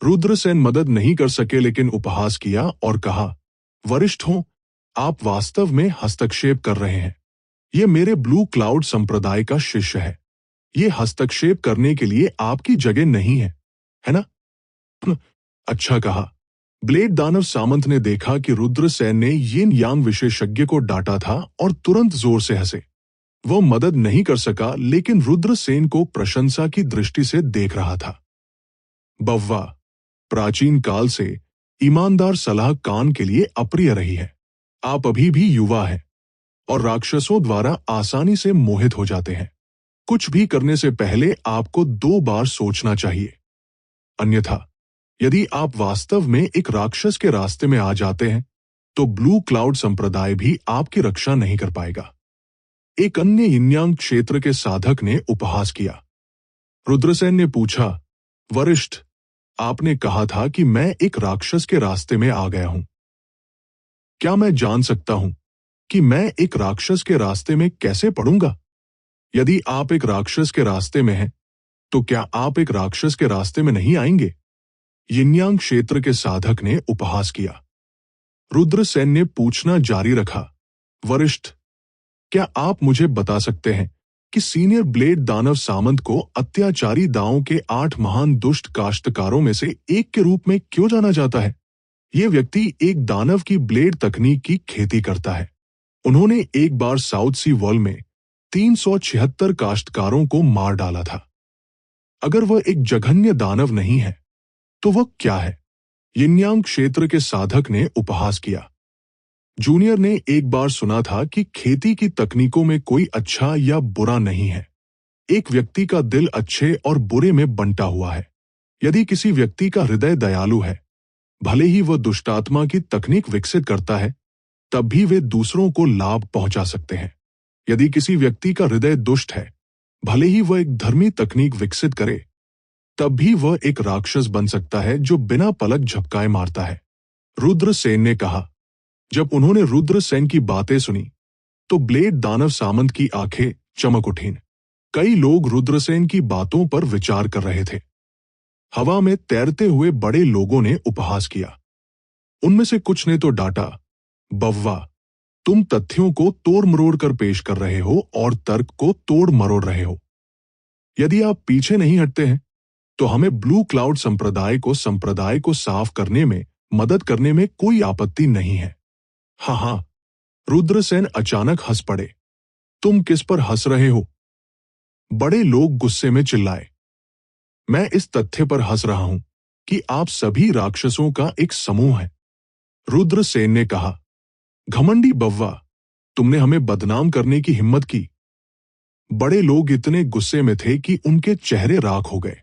रुद्रसेन मदद नहीं कर सके लेकिन उपहास किया और कहा, वरिष्ठों, आप वास्तव में हस्तक्षेप कर रहे हैं। ये मेरे ब्लू क्लाउड संप्रदाय का शिष्य है। ये हस्तक्षेप करने के लिए आपकी जगह नहीं है ना? अच्छा कहा। ब्लेड दानव सामंत ने देखा कि रुद्रसेन ने यिन यांग विशेषज्ञ को डांटा था और तुरंत जोर से हंसे। वो मदद नहीं कर सका लेकिन रुद्रसेन को प्रशंसा की दृष्टि से देख रहा था। बव्वा, प्राचीन काल से ईमानदार सलाह कान के लिए अप्रिय रही है। आप अभी भी युवा हैं और राक्षसों द्वारा आसानी से मोहित हो जाते हैं। कुछ भी करने से पहले आपको 2 बार सोचना चाहिए, अन्यथा यदि आप वास्तव में एक राक्षस के रास्ते में आ जाते हैं तो ब्लू क्लाउड संप्रदाय भी आपकी रक्षा नहीं कर पाएगा। एक अन्य यिन्यांग क्षेत्र के साधक ने उपहास किया। रुद्रसेन ने पूछा, वरिष्ठ, आपने कहा था कि मैं एक राक्षस के रास्ते में आ गया हूं। क्या मैं जान सकता हूं कि मैं एक राक्षस के रास्ते में कैसे पड़ूंगा? यदि आप एक राक्षस के रास्ते में हैं, तो क्या आप एक राक्षस के रास्ते में नहीं आएंगे? यिन्यांग क्षेत्र के साधक ने उपहास किया। रुद्रसेन ने पूछना जारी रखा, वरिष्ठ, क्या आप मुझे बता सकते हैं कि सीनियर ब्लेड दानव सामंत को अत्याचारी दाओं के 8 महान दुष्ट काश्तकारों में से एक के रूप में क्यों जाना जाता है? ये व्यक्ति एक दानव की ब्लेड तकनीक की खेती करता है। उन्होंने एक बार साउथ सी वॉल में 376 काश्तकारों को मार डाला था। अगर वह एक जघन्य दानव नहीं है, तो वह क्या है? यिन्यांग क्षेत्र के साधक ने उपहास किया। जूनियर ने एक बार सुना था कि खेती की तकनीकों में कोई अच्छा या बुरा नहीं है। एक व्यक्ति का दिल अच्छे और बुरे में बंटा हुआ है। यदि किसी व्यक्ति का हृदय दयालु है, भले ही वह दुष्टात्मा की तकनीक विकसित करता है, तब भी वे दूसरों को लाभ पहुंचा सकते हैं। यदि किसी व्यक्ति का हृदय दुष्ट है, भले ही वह एक धर्मी तकनीक विकसित करे, तब भी वह एक राक्षस बन सकता है जो बिना पलक झपकाए मारता है। रुद्रसेन ने कहा। जब उन्होंने रुद्रसेन की बातें सुनी, तो ब्लेड दानव सामंत की आंखें चमक उठीं। कई लोग रुद्रसेन की बातों पर विचार कर रहे थे। हवा में तैरते हुए बड़े लोगों ने उपहास किया। उनमें से कुछ ने तो डांटा, बव्वा, तुम तथ्यों को तोड़ मरोड़ कर पेश कर रहे हो और तर्क को तोड़ मरोड़ रहे हो। यदि आप पीछे नहीं हटते हैं, तो हमें ब्लू क्लाउड संप्रदाय को साफ करने में मदद करने में कोई आपत्ति नहीं है। हाँ, रुद्रसेन अचानक हंस पड़े। तुम किस पर हंस रहे हो? बड़े लोग गुस्से में चिल्लाए। मैं इस तथ्य पर हंस रहा हूं कि आप सभी राक्षसों का एक समूह है। रुद्रसेन ने कहा, घमंडी बव्वा, तुमने हमें बदनाम करने की हिम्मत की। बड़े लोग इतने गुस्से में थे कि उनके चेहरे राख हो गए।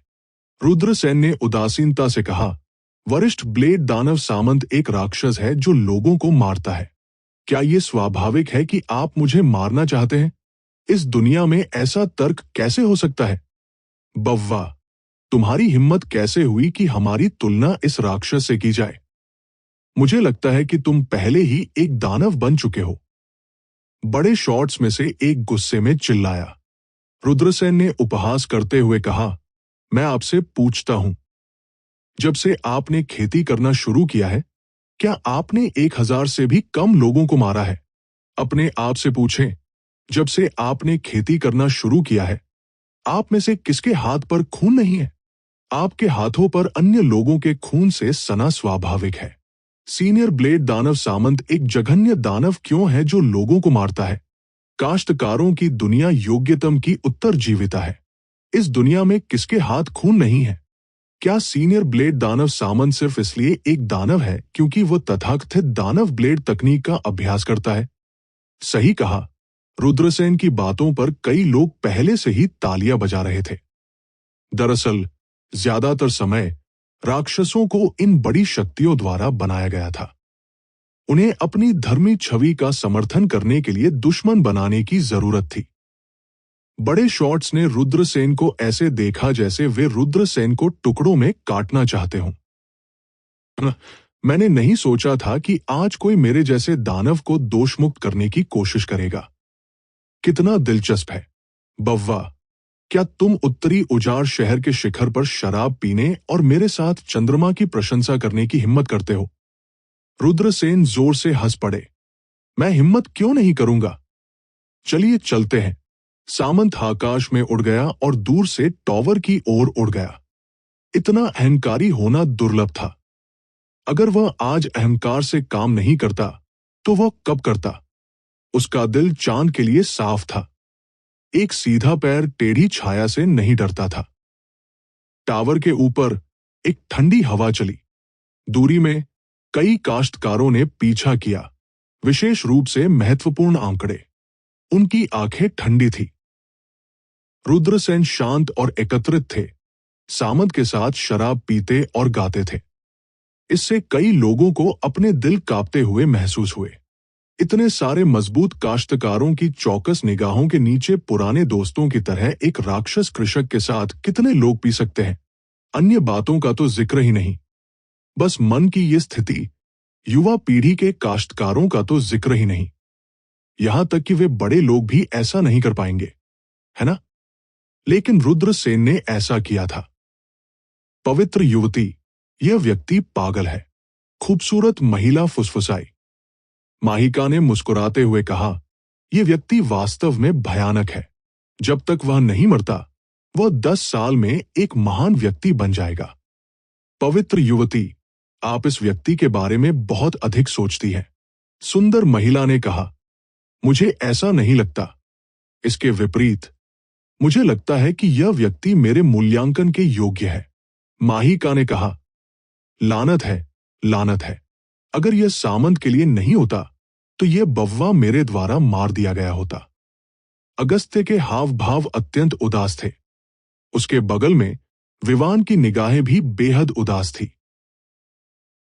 रुद्रसेन ने उदासीनता से कहा, वरिष्ठ ब्लेड दानव सामंत एक राक्षस है जो लोगों को मारता है। क्या यह स्वाभाविक है कि आप मुझे मारना चाहते हैं? इस दुनिया में ऐसा तर्क कैसे हो सकता है? बव्वा, तुम्हारी हिम्मत कैसे हुई कि हमारी तुलना इस राक्षस से की जाए? मुझे लगता है कि तुम पहले ही एक दानव बन चुके हो। बड़े शॉट्स में से एक गुस्से में चिल्लाया। रुद्रसेन ने उपहास करते हुए कहा, मैं आपसे पूछता हूं, जब से आपने खेती करना शुरू किया है, क्या आपने 1000 से भी कम लोगों को मारा है? अपने आप से पूछें, जब से आपने खेती करना शुरू किया है, आप में से किसके हाथ पर खून नहीं है? आपके हाथों पर अन्य लोगों के खून से सना स्वाभाविक है। सीनियर ब्लेड दानव सामंत एक जघन्य दानव क्यों है जो लोगों को मारता है? काश्तकारों की दुनिया योग्यतम की उत्तरजीविता है। इस दुनिया में किसके हाथ खून नहीं है? क्या सीनियर ब्लेड दानव सामंत सिर्फ इसलिए एक दानव है क्योंकि वह तथाकथित दानव ब्लेड तकनीक का अभ्यास करता है? सही कहा। रुद्रसेन की बातों पर कई लोग पहले से ही तालियां बजा रहे थे। दरअसल ज्यादातर समय राक्षसों को इन बड़ी शक्तियों द्वारा बनाया गया था। उन्हें अपनी धर्मी छवि का समर्थन करने के लिए दुश्मन बनाने की जरूरत थी। बड़े शॉट्स ने रुद्रसेन को ऐसे देखा जैसे वे रुद्रसेन को टुकड़ों में काटना चाहते हों। मैंने नहीं सोचा था कि आज कोई मेरे जैसे दानव को दोषमुक्त करने की कोशिश करेगा। कितना दिलचस्प है। बव्वा, क्या तुम उत्तरी उजाड़ शहर के शिखर पर शराब पीने और मेरे साथ चंद्रमा की प्रशंसा करने की हिम्मत करते हो? रुद्रसेन जोर से हंस पड़े। मैं हिम्मत क्यों नहीं करूंगा? चलिए चलते हैं। सामंत आकाश में उड़ गया और दूर से टॉवर की ओर उड़ गया। इतना अहंकारी होना दुर्लभ था। अगर वह आज अहंकार से काम नहीं करता, तो वह कब करता? उसका दिल चांद के लिए साफ था। एक सीधा पैर टेढ़ी छाया से नहीं डरता था। टावर के ऊपर एक ठंडी हवा चली। दूरी में कई काश्तकारों ने पीछा किया, विशेष रूप से महत्वपूर्ण आंकड़े। उनकी आंखें ठंडी थी। रुद्रसेन शांत और एकत्रित थे, सामंत के साथ शराब पीते और गाते थे। इससे कई लोगों को अपने दिल कांपते हुए महसूस हुए। इतने सारे मजबूत काश्तकारों की चौकस निगाहों के नीचे पुराने दोस्तों की तरह एक राक्षस कृषक के साथ कितने लोग पी सकते हैं? अन्य बातों का तो जिक्र ही नहीं। बस मन की ये स्थिति, युवा पीढ़ी के काश्तकारों का तो जिक्र ही नहीं। यहां तक कि वे बड़े लोग भी ऐसा नहीं कर पाएंगे, है ना? लेकिन रुद्रसेन ने ऐसा किया था। पवित्र युवती, यह व्यक्ति पागल है। खूबसूरत महिला फुसफुसाई। माहिका ने मुस्कुराते हुए कहा, यह व्यक्ति वास्तव में भयानक है। जब तक वह नहीं मरता, वह 10 साल में एक महान व्यक्ति बन जाएगा। पवित्र युवती, आप इस व्यक्ति के बारे में बहुत अधिक सोचती हैं। सुंदर महिला ने कहा, मुझे ऐसा नहीं लगता। इसके विपरीत, मुझे लगता है कि यह व्यक्ति मेरे मूल्यांकन के योग्य है। माहिका ने कहा, लानत है, लानत है। अगर यह सामंत के लिए नहीं होता, तो यह बव्वा मेरे द्वारा मार दिया गया होता। अगस्त्य के हाव भाव अत्यंत उदास थे। उसके बगल में विवान की निगाहें भी बेहद उदास थी।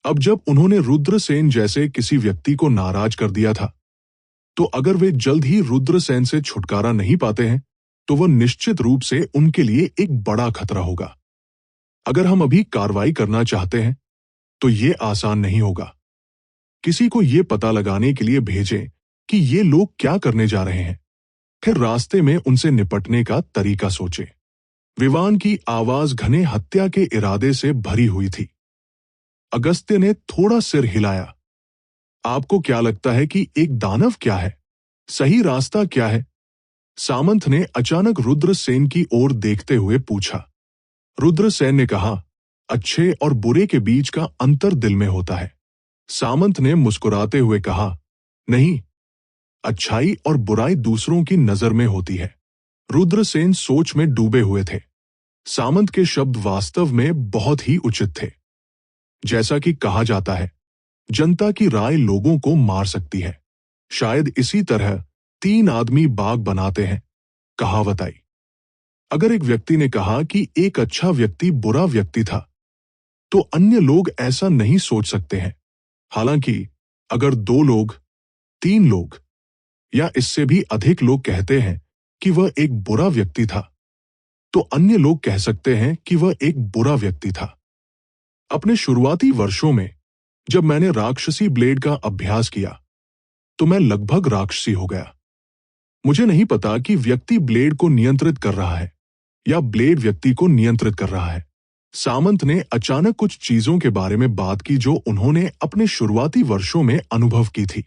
अब जब उन्होंने रुद्रसेन जैसे किसी व्यक्ति को नाराज कर दिया था, तो अगर वे जल्द ही रुद्रसेन से छुटकारा नहीं पाते हैं, तो वह निश्चित रूप से उनके लिए एक बड़ा खतरा होगा। अगर हम अभी कार्रवाई करना चाहते हैं, तो ये आसान नहीं होगा। किसी को ये पता लगाने के लिए भेजें कि ये लोग क्या करने जा रहे हैं, फिर रास्ते में उनसे निपटने का तरीका सोचें। विवान की आवाज घने हत्या के इरादे से भरी हुई थी। अगस्त्य ने थोड़ा सिर हिलाया। आपको क्या लगता है कि एक दानव क्या है? सही रास्ता क्या है? सामंत ने अचानक रुद्रसेन की ओर देखते हुए पूछा। रुद्रसेन ने कहा, अच्छे और बुरे के बीच का अंतर दिल में होता है। सामंत ने मुस्कुराते हुए कहा, नहीं, अच्छाई और बुराई दूसरों की नजर में होती है। रुद्रसेन सोच में डूबे हुए थे। सामंत के शब्द वास्तव में बहुत ही उचित थे। जैसा कि कहा जाता है, जनता की राय लोगों को मार सकती है। शायद इसी तरह 3 आदमी बाग बनाते हैं, कहावत आई। अगर एक व्यक्ति ने कहा कि एक अच्छा व्यक्ति बुरा व्यक्ति था, तो अन्य लोग ऐसा नहीं सोच सकते हैं। हालांकि अगर 2 लोग, 3 लोग या इससे भी अधिक लोग कहते हैं कि वह एक बुरा व्यक्ति था, तो अन्य लोग कह सकते हैं कि वह एक बुरा व्यक्ति था। अपने शुरुआती वर्षों में जब मैंने राक्षसी ब्लेड का अभ्यास किया, तो मैं लगभग राक्षसी हो गया। मुझे नहीं पता कि व्यक्ति ब्लेड को नियंत्रित कर रहा है या ब्लेड व्यक्ति को नियंत्रित कर रहा है। सामंत ने अचानक कुछ चीजों के बारे में बात की जो उन्होंने अपने शुरुआती वर्षों में अनुभव की थी।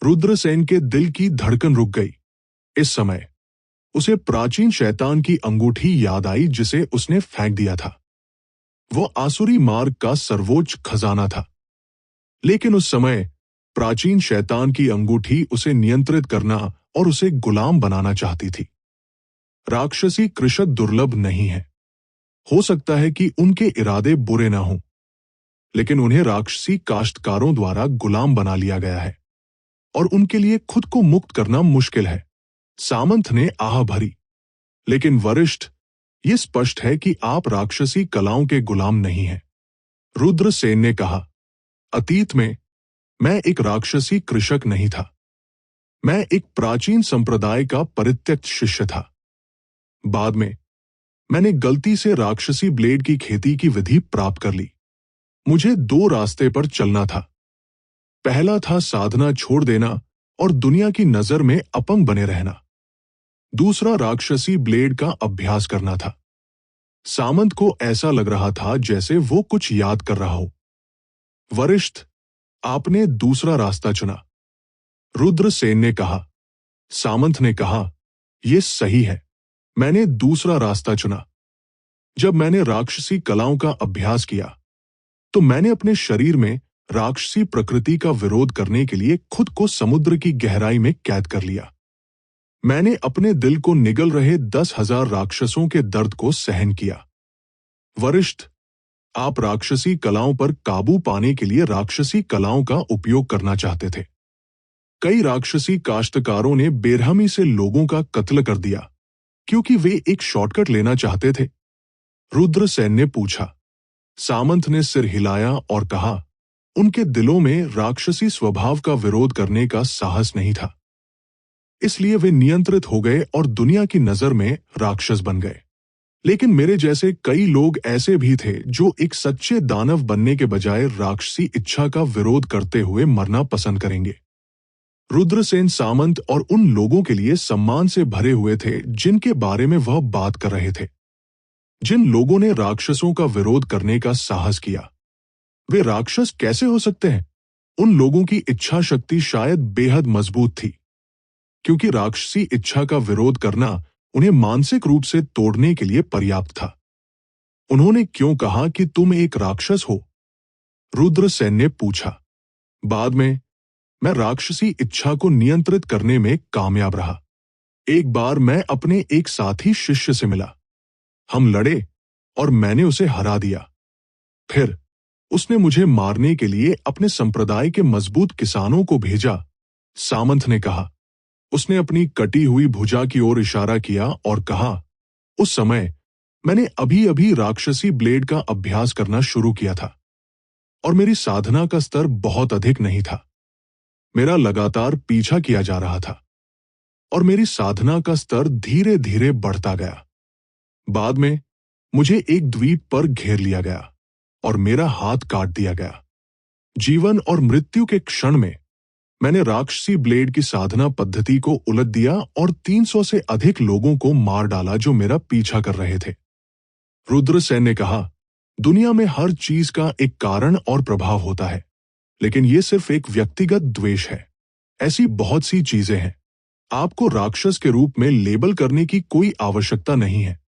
रुद्रसेन के दिल की धड़कन रुक गई। इस समय उसे प्राचीन शैतान की अंगूठी याद आई जिसे उसने फेंक दिया था। वो आसुरी मार्ग का सर्वोच्च खजाना था। लेकिन उस समय प्राचीन शैतान की अंगूठी उसे नियंत्रित करना और उसे गुलाम बनाना चाहती थी। राक्षसी कृषक दुर्लभ नहीं है। हो सकता है कि उनके इरादे बुरे ना हों, लेकिन उन्हें राक्षसी काश्तकारों द्वारा गुलाम बना लिया गया है और उनके लिए खुद को मुक्त करना मुश्किल है। सामंत ने आह भरी। लेकिन वरिष्ठ, ये स्पष्ट है कि आप राक्षसी कलाओं के गुलाम नहीं हैं। रुद्रसेन ने कहा, अतीत में मैं एक राक्षसी कृषक नहीं था। मैं एक प्राचीन संप्रदाय का परित्यक्त शिष्य था। बाद में मैंने गलती से राक्षसी ब्लेड की खेती की विधि प्राप्त कर ली। मुझे 2 रास्ते पर चलना था। पहला था साधना छोड़ देना और दुनिया की नजर में अपंग बने रहना। दूसरा राक्षसी ब्लेड का अभ्यास करना था। सामंत को ऐसा लग रहा था जैसे वो कुछ याद कर रहा हो। वरिष्ठ, आपने दूसरा रास्ता चुना, रुद्रसेन ने कहा। सामंत ने कहा, यह सही है, मैंने दूसरा रास्ता चुना। जब मैंने राक्षसी कलाओं का अभ्यास किया, तो मैंने अपने शरीर में राक्षसी प्रकृति का विरोध करने के लिए खुद को समुद्र की गहराई में कैद कर लिया। मैंने अपने दिल को निगल रहे 10,000 राक्षसों के दर्द को सहन किया। वरिष्ठ, आप राक्षसी कलाओं पर काबू पाने के लिए राक्षसी कलाओं का उपयोग करना चाहते थे। कई राक्षसी काश्तकारों ने बेरहमी से लोगों का कत्ल कर दिया क्योंकि वे एक शॉर्टकट लेना चाहते थे। रुद्रसेन ने पूछा। सामंत ने सिर हिलाया और कहा, उनके दिलों में राक्षसी स्वभाव का विरोध करने का साहस नहीं था। इसलिए वे नियंत्रित हो गए और दुनिया की नजर में राक्षस बन गए। लेकिन मेरे जैसे कई लोग ऐसे भी थे जो एक सच्चे दानव बनने के बजाय राक्षसी इच्छा का विरोध करते हुए मरना पसंद करेंगे। रुद्रसेन सामंत और उन लोगों के लिए सम्मान से भरे हुए थे जिनके बारे में वह बात कर रहे थे। जिन लोगों ने राक्षसों का विरोध करने का साहस किया, वे राक्षस कैसे हो सकते हैं? उन लोगों की इच्छा शक्ति शायद बेहद मजबूत थी, क्योंकि राक्षसी इच्छा का विरोध करना उन्हें मानसिक रूप से तोड़ने के लिए पर्याप्त था। उन्होंने क्यों कहा कि तुम एक राक्षस हो? रुद्रसेन ने पूछा। बाद में मैं राक्षसी इच्छा को नियंत्रित करने में कामयाब रहा। एक बार मैं अपने एक साथी शिष्य से मिला। हम लड़े और मैंने उसे हरा दिया। फिर उसने मुझे मारने के लिए अपने संप्रदाय के मजबूत किसानों को भेजा, सामंत ने कहा। उसने अपनी कटी हुई भुजा की ओर इशारा किया और कहा, उस समय मैंने अभी-अभी राक्षसी ब्लेड का अभ्यास करना शुरू किया था और मेरी साधना का स्तर बहुत अधिक नहीं था। मेरा लगातार पीछा किया जा रहा था और मेरी साधना का स्तर धीरे-धीरे बढ़ता गया। बाद में मुझे एक द्वीप पर घेर लिया गया और मेरा हाथ काट दिया गया। जीवन और मृत्यु के क्षण में मैंने राक्षसी ब्लेड की साधना पद्धति को उलट दिया और 300 से अधिक लोगों को मार डाला जो मेरा पीछा कर रहे थे। रुद्रसेन ने कहा, दुनिया में हर चीज का एक कारण और प्रभाव होता है, लेकिन यह सिर्फ एक व्यक्तिगत द्वेष है। ऐसी बहुत सी चीजें हैं। आपको राक्षस के रूप में लेबल करने की कोई आवश्यकता नहीं है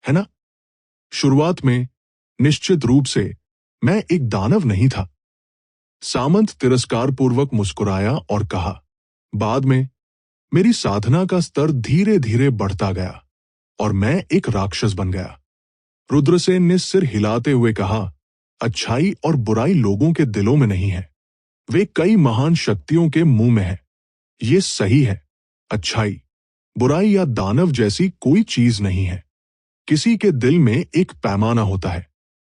ना? शुरुआत में निश्चित रूप से मैं एक दानव नहीं था। सामंत तिरस्कारपूर्वक मुस्कुराया और कहा, बाद में मेरी साधना का स्तर धीरे-धीरे बढ़ता गया और मैं एक राक्षस बन गया। रुद्रसेन ने सिर हिलाते हुए कहा, अच्छाई और बुराई लोगों के दिलों में नहीं है, वे कई महान शक्तियों के मुंह में है। ये सही है। अच्छाई, बुराई या दानव जैसी कोई चीज नहीं है। किसी के दिल में एक पैमाना होता है।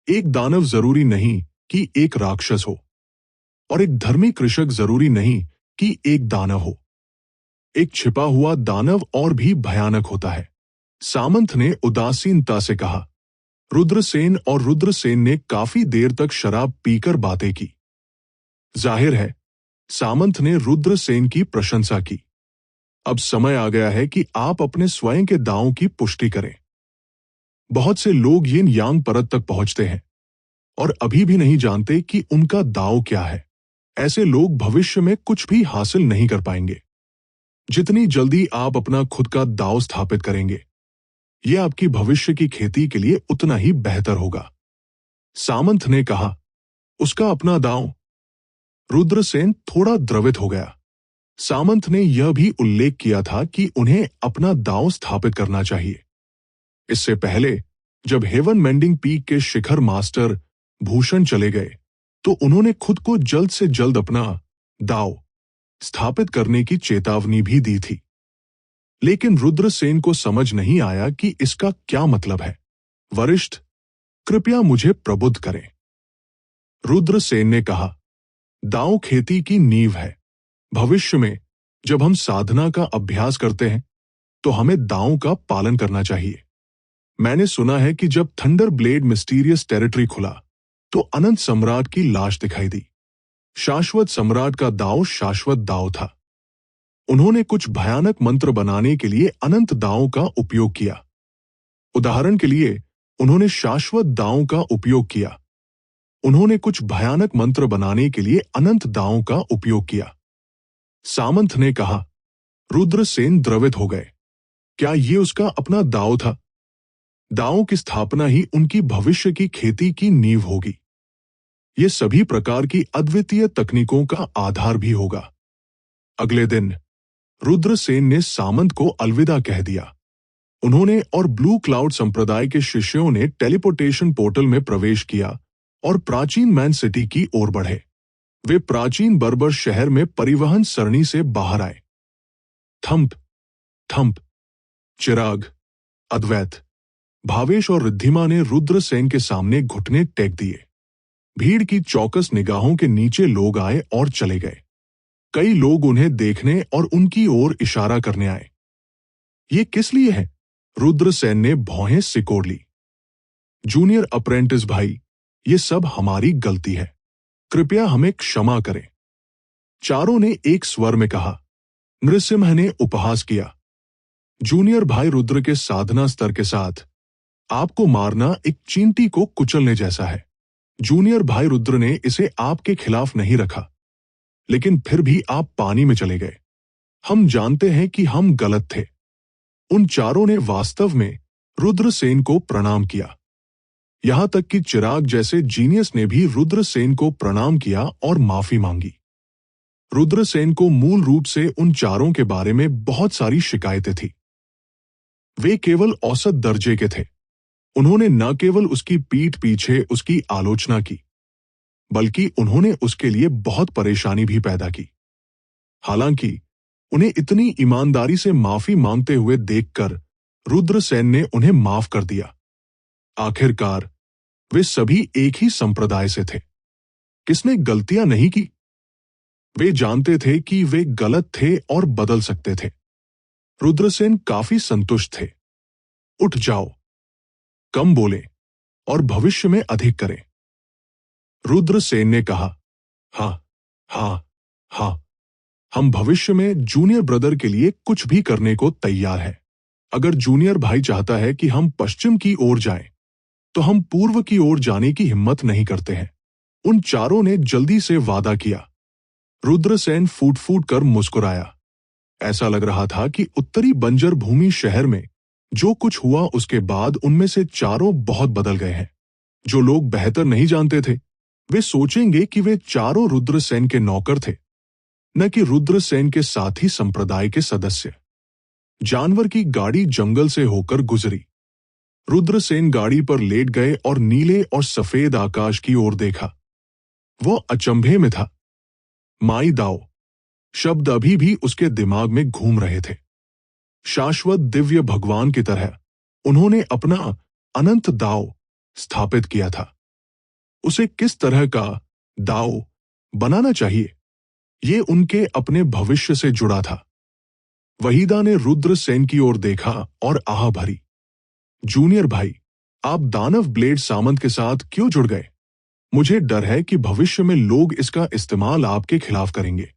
एक दानव जरूरी नहीं कि एक राक्षस हो और एक धर्मी कृषक जरूरी नहीं कि एक दानव हो। एक छिपा हुआ दानव और भी भयानक होता है। सामंत ने उदासीनता से कहा। रुद्रसेन ने काफी देर तक शराब पीकर बातें की। जाहिर है, सामंत ने रुद्रसेन की प्रशंसा की। अब समय आ गया है कि आप अपने स्वयं के दांव की पुष्टि करें। बहुत से लोग यिन यांग परत तक पहुंचते हैं और अभी भी नहीं जानते कि उनका दांव क्या है। ऐसे लोग भविष्य में कुछ भी हासिल नहीं कर पाएंगे। जितनी जल्दी आप अपना खुद का दांव स्थापित करेंगे, यह आपकी भविष्य की खेती के लिए उतना ही बेहतर होगा। सामंत ने कहा, उसका अपना दांव? रुद्रसेन थोड़ा द्रवित हो गया। सामंत ने यह भी उल्लेख किया था कि उन्हें अपना दांव स्थापित करना चाहिए। इससे पहले जब हेवन मेंडिंग पीक के शिखर मास्टर भूषण चले गए, तो उन्होंने खुद को जल्द से जल्द अपना दांव स्थापित करने की चेतावनी भी दी थी। लेकिन रुद्रसेन को समझ नहीं आया कि इसका क्या मतलब है। वरिष्ठ, कृपया मुझे प्रबुद्ध करें। रुद्रसेन ने कहा, दांव खेती की नींव है। भविष्य में जब हम साधना का अभ्यास करते हैं, तो हमें दांव का पालन करना चाहिए। मैंने सुना है कि जब थंडर ब्लेड मिस्टीरियस टेरिटरी खुला, तो अनंत सम्राट की लाश दिखाई दी। शाश्वत सम्राट का दांव शाश्वत दांव था। उन्होंने कुछ भयानक मंत्र बनाने के लिए अनंत दांव का उपयोग किया। उदाहरण के लिए, उन्होंने शाश्वत दांव का उपयोग किया। उन्होंने कुछ भयानक मंत्र बनाने के लिए अनंत दांव का उपयोग किया। सामंत ने कहा। रुद्रसेन द्रवित हो गए। क्या ये उसका अपना दांव था? दांव की स्थापना ही उनकी भविष्य की खेती की नींव होगी। ये सभी प्रकार की अद्वितीय तकनीकों का आधार भी होगा। अगले दिन रुद्रसेन ने सामंत को अलविदा कह दिया। उन्होंने और ब्लू क्लाउड संप्रदाय के शिष्यों ने टेलीपोर्टेशन पोर्टल में प्रवेश किया और प्राचीन मैन सिटी की ओर बढ़े। वे प्राचीन बर्बर शहर में परिवहन सरणी से बाहर आए। थंप, थंप, चिराग, अद्वैत, भावेश और रिद्धिमा ने रुद्रसेन के सामने घुटने टेक दिए। भीड़ की चौकस निगाहों के नीचे लोग आए और चले गए। कई लोग उन्हें देखने और उनकी ओर इशारा करने आए। ये किस लिए है? रुद्रसेन ने भौहें सिकोड़ ली। जूनियर अप्रेंटिस भाई, ये सब हमारी गलती है, कृपया हमें क्षमा करें, चारों ने एक स्वर में कहा। नृसिम्हा ने उपहास किया। जूनियर भाई रुद्र के साधना स्तर के साथ आपको मारना एक चींटी को कुचलने जैसा है। जूनियर भाई रुद्र ने इसे आपके खिलाफ नहीं रखा, लेकिन फिर भी आप पानी में चले गए। हम जानते हैं कि हम गलत थे। उन चारों ने वास्तव में रुद्रसेन को प्रणाम किया। यहां तक कि चिराग जैसे जीनियस ने भी रुद्रसेन को प्रणाम किया और माफी मांगी। रुद्रसेन को मूल रूप से उन चारों के बारे में बहुत सारी शिकायतें थी। वे केवल औसत दर्जे के थे। उन्होंने न केवल उसकी पीठ पीछे उसकी आलोचना की, बल्कि उन्होंने उसके लिए बहुत परेशानी भी पैदा की। हालांकि उन्हें इतनी ईमानदारी से माफी मांगते हुए देखकर रुद्रसेन ने उन्हें माफ कर दिया। आखिरकार वे सभी एक ही संप्रदाय से थे। किसने गलतियां नहीं की? वे जानते थे कि वे गलत थे और बदल सकते थे। रुद्रसेन काफी संतुष्ट थे। उठ जाओ, कम बोलें और भविष्य में अधिक करें, रुद्रसेन ने कहा। हाँ हाँ हाँ, हम भविष्य में जूनियर ब्रदर के लिए कुछ भी करने को तैयार है। अगर जूनियर भाई चाहता है कि हम पश्चिम की ओर जाएं, तो हम पूर्व की ओर जाने की हिम्मत नहीं करते हैं। उन चारों ने जल्दी से वादा किया। रुद्रसेन फूट फूट कर मुस्कुराया। ऐसा लग रहा था कि उत्तरी बंजर भूमि शहर में जो कुछ हुआ उसके बाद उनमें से चारों बहुत बदल गए हैं। जो लोग बेहतर नहीं जानते थे, वे सोचेंगे कि वे चारों रुद्रसेन के नौकर थे, न कि रुद्रसेन के साथी संप्रदाय के सदस्य। जानवर की गाड़ी जंगल से होकर गुजरी। रुद्रसेन गाड़ी पर लेट गए और नीले और सफेद आकाश की ओर देखा। वो अचंभे में था। माई दाओ शब्द अभी भी उसके दिमाग में घूम रहे थे। शाश्वत दिव्य भगवान की तरह उन्होंने अपना अनंत दाव स्थापित किया था। उसे किस तरह का दाव बनाना चाहिए, ये उनके अपने भविष्य से जुड़ा था। वहीदा ने रुद्रसेन की ओर देखा और आह भरी। जूनियर भाई, आप दानव ब्लेड सामंत के साथ क्यों जुड़ गए? मुझे डर है कि भविष्य में लोग इसका इस्तेमाल आपके खिलाफ करेंगे।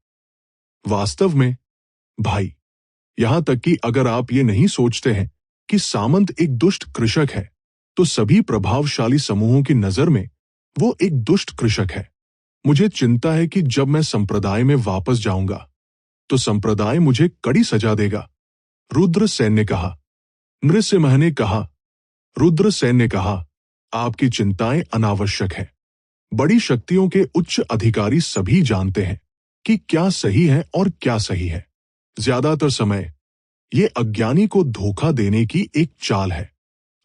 वास्तव में भाई, यहां तक कि अगर आप ये नहीं सोचते हैं कि सामंत एक दुष्ट कृषक है, तो सभी प्रभावशाली समूहों की नजर में वो एक दुष्ट कृषक है। मुझे चिंता है कि जब मैं संप्रदाय में वापस जाऊंगा, तो संप्रदाय मुझे कड़ी सजा देगा, रुद्रसेन ने कहा। नृसिम्हा ने कहा। रुद्रसेन ने कहा, आपकी चिंताएं अनावश्यक है। बड़ी शक्तियों के उच्च अधिकारी सभी जानते हैं कि क्या सही है और क्या सही है। ज्यादातर समय ये अज्ञानी को धोखा देने की एक चाल है।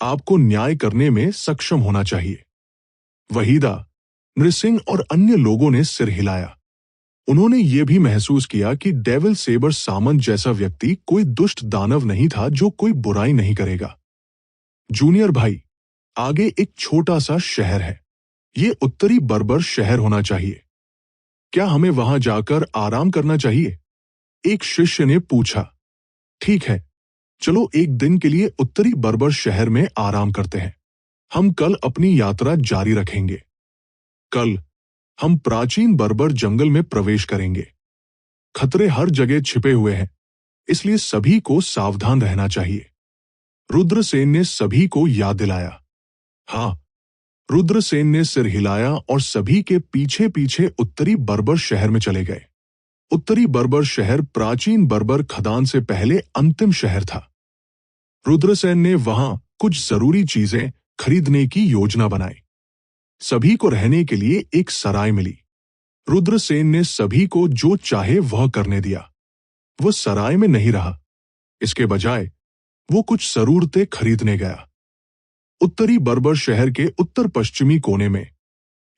आपको न्याय करने में सक्षम होना चाहिए। वहीदा, नृसिंह और अन्य लोगों ने सिर हिलाया। उन्होंने ये भी महसूस किया कि डेविल सेबर सामंत जैसा व्यक्ति कोई दुष्ट दानव नहीं था जो कोई बुराई नहीं करेगा। जूनियर भाई, आगे एक छोटा सा शहर है। ये उत्तरी बर्बर शहर होना चाहिए। क्या हमें वहां जाकर आराम करना चाहिए? एक शिष्य ने पूछा। ठीक है, चलो एक दिन के लिए उत्तरी बर्बर शहर में आराम करते हैं। हम कल अपनी यात्रा जारी रखेंगे। कल हम प्राचीन बर्बर जंगल में प्रवेश करेंगे। खतरे हर जगह छिपे हुए हैं, इसलिए सभी को सावधान रहना चाहिए, रुद्रसेन ने सभी को याद दिलाया। हाँ, रुद्रसेन ने सिर हिलाया और सभी के पीछे पीछे उत्तरी बर्बर शहर में चले गए। उत्तरी बर्बर शहर प्राचीन बर्बर खदान से पहले अंतिम शहर था। रुद्रसेन ने वहां कुछ जरूरी चीजें खरीदने की योजना बनाई। सभी को रहने के लिए एक सराय मिली। रुद्रसेन ने सभी को जो चाहे वह करने दिया। वो सराय में नहीं रहा, इसके बजाय वो कुछ जरूरतें खरीदने गया। उत्तरी बर्बर शहर के उत्तर पश्चिमी कोने में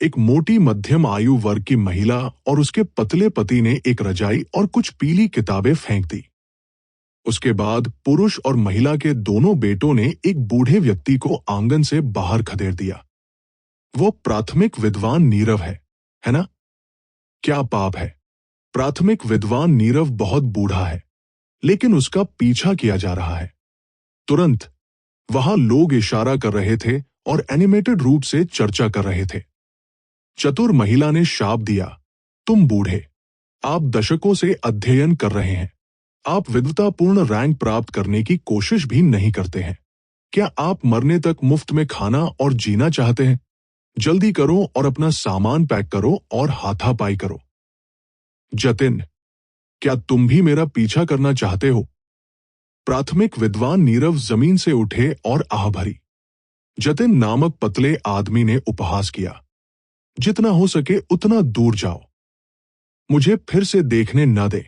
एक मोटी मध्यम आयु वर्ग की महिला और उसके पतले पति ने एक रजाई और कुछ पीली किताबें फेंक दी। उसके बाद पुरुष और महिला के दोनों बेटों ने एक बूढ़े व्यक्ति को आंगन से बाहर खदेड़ दिया। वो प्राथमिक विद्वान नीरव है ना? क्या पाप है? प्राथमिक विद्वान नीरव बहुत बूढ़ा है, लेकिन उसका पीछा किया जा रहा है। तुरंत वहां लोग इशारा कर रहे थे और एनिमेटेड रूप से चर्चा कर रहे थे। चतुर महिला ने शाप दिया, तुम बूढ़े, आप दशकों से अध्ययन कर रहे हैं, आप विद्वतापूर्ण रैंक प्राप्त करने की कोशिश भी नहीं करते हैं। क्या आप मरने तक मुफ्त में खाना और जीना चाहते हैं? जल्दी करो और अपना सामान पैक करो और हाथापाई करो। जतिन, क्या तुम भी मेरा पीछा करना चाहते हो? प्राथमिक विद्वान नीरव जमीन से उठे और आह भरी। जतिन नामक पतले आदमी ने उपहास किया, जितना हो सके उतना दूर जाओ, मुझे फिर से देखने न दे।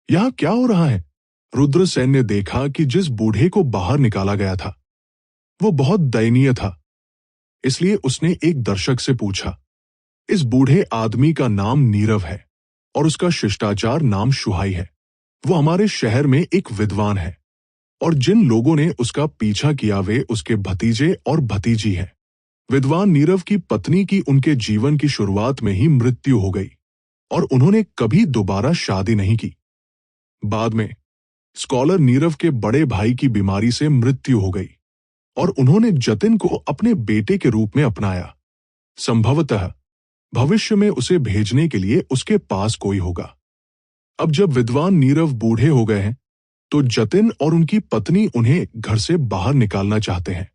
यहां क्या हो रहा है? रुद्रसेन ने देखा कि जिस बूढ़े को बाहर निकाला गया था वो बहुत दयनीय था, इसलिए उसने एक दर्शक से पूछा, इस बूढ़े आदमी का नाम नीरव है और उसका शिष्टाचार नाम शुहाई है। वो हमारे शहर में एक विद्वान है और जिन लोगों ने उसका पीछा किया वे उसके भतीजे और भतीजी हैं। विद्वान नीरव की पत्नी की उनके जीवन की शुरुआत में ही मृत्यु हो गई और उन्होंने कभी दोबारा शादी नहीं की। बाद में स्कॉलर नीरव के बड़े भाई की बीमारी से मृत्यु हो गई और उन्होंने जतिन को अपने बेटे के रूप में अपनाया। संभवतः भविष्य में उसे भेजने के लिए उसके पास कोई होगा। अब जब विद्वान नीरव बूढ़े हो गए हैं तो जतिन और उनकी पत्नी उन्हें घर से बाहर निकालना चाहते हैं।